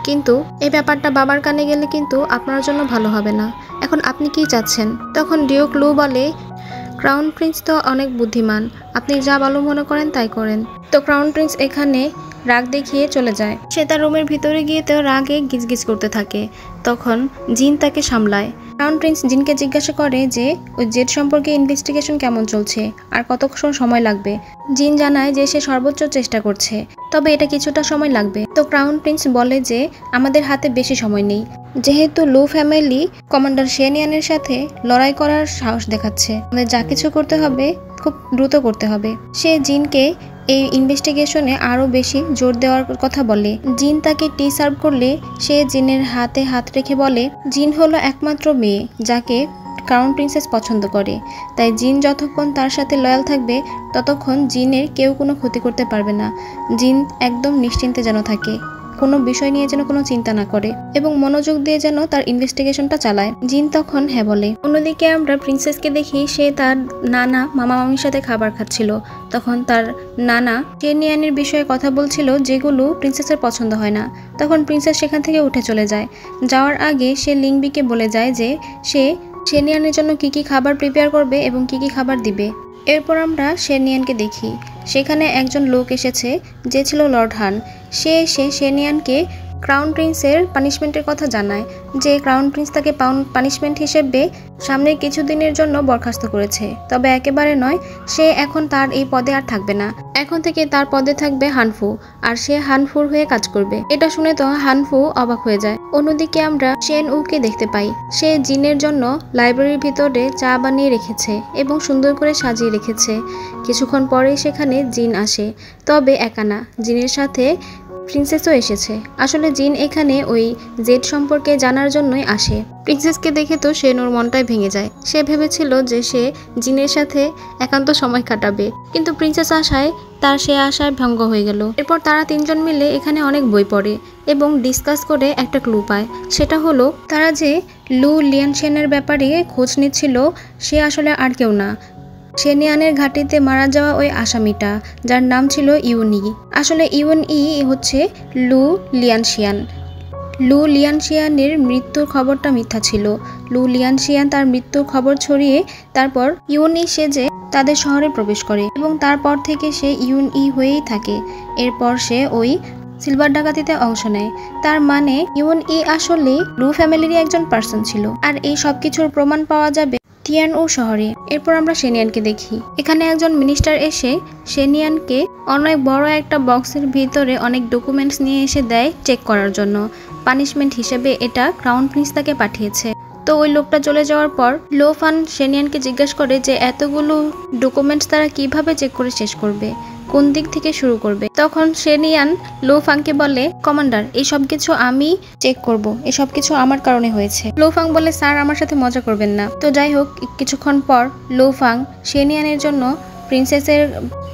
কিন্তু এই ব্যাপারটা বাবার কানে গেলে কিন্তু আপনার জন্য ভালো হবে না। এখন আপনি কি চাচ্ছেন? তখন ডিউক লু বলে, ক্রাউন প্রিন্স তো অনেক বুদ্ধিমান, আপনি যা ভালো মনে করেন তাই করেন। তো ক্রাউন প্রিন্স এখানে রাগ দেখিয়ে চলে যায়। সে তার রুমের ভিতরে গিয়ে তো রাগে গিজগিজ করতে থাকে। তখন জিন তাকে সামলায়। ক্রাউন প্রিন্স জিনকে জিজ্ঞাসা করে যে ওই জেড সম্পর্কে ইনভেস্টিগেশন কেমন চলছে আর কতক্ষণ সময় লাগবে। জিন জানায় যে সে সর্বোচ্চ চেষ্টা করছে, তবে এটা কিছুটা সময় লাগবে। তো ক্রাউন প্রিন্স বলে যে আমাদের হাতে বেশি সময় নেই, যেহেতু লু ফ্যামিলি কমান্ডার শেনিয়ানের সাথে লড়াই করার সাহস দেখাচ্ছে, আমাদের যা কিছু করতে হবে খুব দ্রুত করতে হবে। সে জিনকে এই ইনভেস্টিগেশনে আরও বেশি জোর দেওয়ার কথা বলে। জিন তাকে টি সার্ভ করলে সে জিনের হাতে হাত রেখে বলে জিন হলো একমাত্র মেয়ে যাকে ক্রাউন প্রিন্সেস পছন্দ করে, তাই জিন যতক্ষণ তার সাথে লয়াল থাকবে ততক্ষণ জিনের কেউ কোনো ক্ষতি করতে পারবে না। জিন একদম নিশ্চিন্তে যেন থাকে, কোনো বিষয় নিয়ে যেন কোনো চিন্তা না করে এবং মনোযোগ দিয়ে যেন তার ইনভেস্টিগেশনটা চালায়। জিন তখন হ্যাঁ বলে। অন্যদিকে আমরা প্রিন্সেসকে দেখি সে তার নানা মামা মামির সাথে খাবার খাচ্ছিল। তখন তার নানা শেনিয়ানের বিষয়ে কথা বলছিল যেগুলো প্রিন্সেসের পছন্দ হয় না। তখন প্রিন্সেস সেখান থেকে উঠে চলে যায়। যাওয়ার আগে সে লিংবিকে বলে যায় যে সে শেনিয়ানের জন্য কি কি খাবার প্রিপেয়ার করবে এবং কি কি খাবার দিবে। এরপর আমরা শেনিয়ানকে দেখি। সেখানে একজন লোক এসেছে যে ছিল লর্ড হান। সে এসে শেনিয়ানকে ক্রাউন প্রিন্সের পানিশমেন্টের কথা জানায় যে ক্রাউন প্রিন্স তাকে পানিশমেন্ট হিসেবে সামনের কিছুদিনের জন্য বরখাস্ত করেছে, তবে একেবারে নয়, সে এখন তার এই পদে আর থাকবে না। এখন থেকে তার পদে থাকবে হানফু, আর সে হানফুর হয়ে কাজ করবে। এটা শুনে তো হানফু অবাক হয়ে যায়। অন্যদিকে আমরা শেন উকে দেখতে পাই। সে জিনের জন্য লাইব্রেরির ভিতরে চা বানিয়ে রেখেছে এবং সুন্দর করে সাজিয়ে রেখেছে। কিছুক্ষণ পরেই সেখানে জিন আসে, তবে একা না, জিনের সাথে প্রিন্সেসও এসেছে। আসলে জিন এখানে ওই জেড সম্পর্কে জানার জন্যই আসে। প্রিন্সেসকে দেখে তো শেনুর মনটাই ভেঙে যায়। সে ভেবেছিল যে সে জিনের সাথে একান্ত সময় কাটাবে, কিন্তু প্রিন্সেস আসায় তার সে আশায় ভঙ্গ হয়ে গেল। এরপর তারা তিনজন মিলে এখানে অনেক বই পড়ে এবং ডিসকাস করে একটা ক্লু পায়। সেটা হলো তারা যে লু লিয়ানশেনের ব্যাপারে খোঁজ নিচ্ছিল সে আসলে আর কেউ না, শেনিয়ানের ঘাটিতে মারা যাওয়া ওই আসামিটা যার নাম ছিল ইউনি। আসলে ইউনি হচ্ছে লু লিয়ানশিয়ান। লু লিয়ানশিয়ানের মৃত্যুর খবরটা মিথ্যা ছিল। লু লিয়ানশিয়ান তার মৃত্যুর খবর ছড়িয়ে তারপর ইউনি সেজে তাদের শহরে প্রবেশ করে এবং তারপর থেকে সে ইউনি হয়েই থাকে। এরপর সে ওই সিলভার ডাকাতিতে অংশ নেয়। তার মানে ইউনি আসলে লু ফ্যামিলিরই একজন পার্সন ছিল। আর এই সবকিছুর প্রমাণ পাওয়া যাবে টিয়ানউ শহরে। এরপর আমরা শেনিয়ানকে দেখি। এখানে একজন মিনিস্টার এসে শেনিয়ানকে অনেক বড় একটা বক্সের ভিতরে অনেক ডকুমেন্টস নিয়ে এসে দেয় চেক করার জন্য। পানিশমেন্ট হিসেবে এটা ক্রাউন প্রিন্স তাকে পাঠিয়েছে। তো ওই লোকটা চলে যাওয়ার পর লো ফান শেনিয়ানকে জিজ্ঞাসা করে যে এতগুলো ডকুমেন্টস তারা কিভাবে চেক করে শেষ করবে, কোন দিক থেকে শুরু করবে। তখন শেনিয়ান লো ফাংকে বলে, কমান্ডার এই সব কিছু আমি চেক করব, এসব কিছু আমার কারণে হয়েছে। লো ফাং বলে, স্যার আমার সাথে মজা করবেন না। তো যাই হোক, কিছুক্ষণ পর লো ফাং শেনিয়ানের জন্য প্রিন্সেসের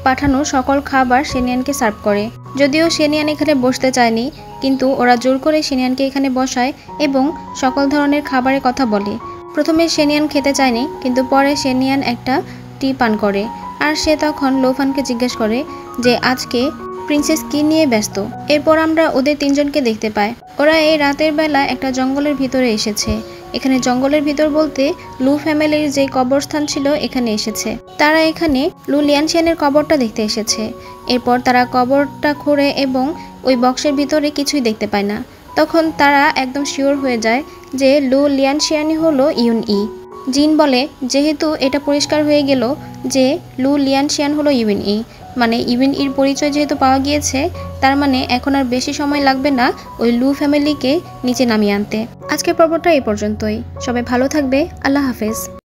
পাঠানো সকল খাবার শেনিয়ানকে সার্ভ করে। যদিও শেনিয়ান এখানে বসতে চায়নি, কিন্তু ওরা জোর করে শেনিয়ানকে এখানে বসায় এবং সকল ধরনের খাবারের কথা বলে। প্রথমে শেনিয়ান খেতে চায়নি, কিন্তু পরে শেনিয়ান একটা টি পান করে। আর সে তখন লোফানকে জিজ্ঞেস করে যে আজকে প্রিন্সেস কি নিয়ে ব্যস্ত। এরপর আমরা ওদের তিনজনকে দেখতে পাই। ওরা এই রাতের বেলা একটা জঙ্গলের ভিতরে এসেছে। এখানে জঙ্গলের ভিতর বলতে লু ফ্যামিলির যে কবরস্থান ছিল এখানে এসেছে। তারা এখানে লু লিয়ানশিয়ানের কবরটা দেখতে এসেছে। এরপর তারা কবরটা খুঁড়ে এবং ওই বক্সের ভিতরে কিছুই দেখতে পায় না। তখন তারা একদম শিওর হয়ে যায় যে লু লিয়ানশিয়ানই হলো ইউনি। জিন বলে যেহেতু এটা পরিষ্কার হয়ে গেল যে লু লিয়ানশিয়ান হলো ইউএনই, মানে ইউএনইর পরিচয় যেহেতু পাওয়া গিয়েছে, তার মানে এখন আর বেশি সময় লাগবে না ওই লু ফ্যামিলিকে নিচে নামিয়ে আনতে। আজকের পর্বটা এই পর্যন্তই। সবাই ভালো থাকবে। আল্লাহ হাফেজ।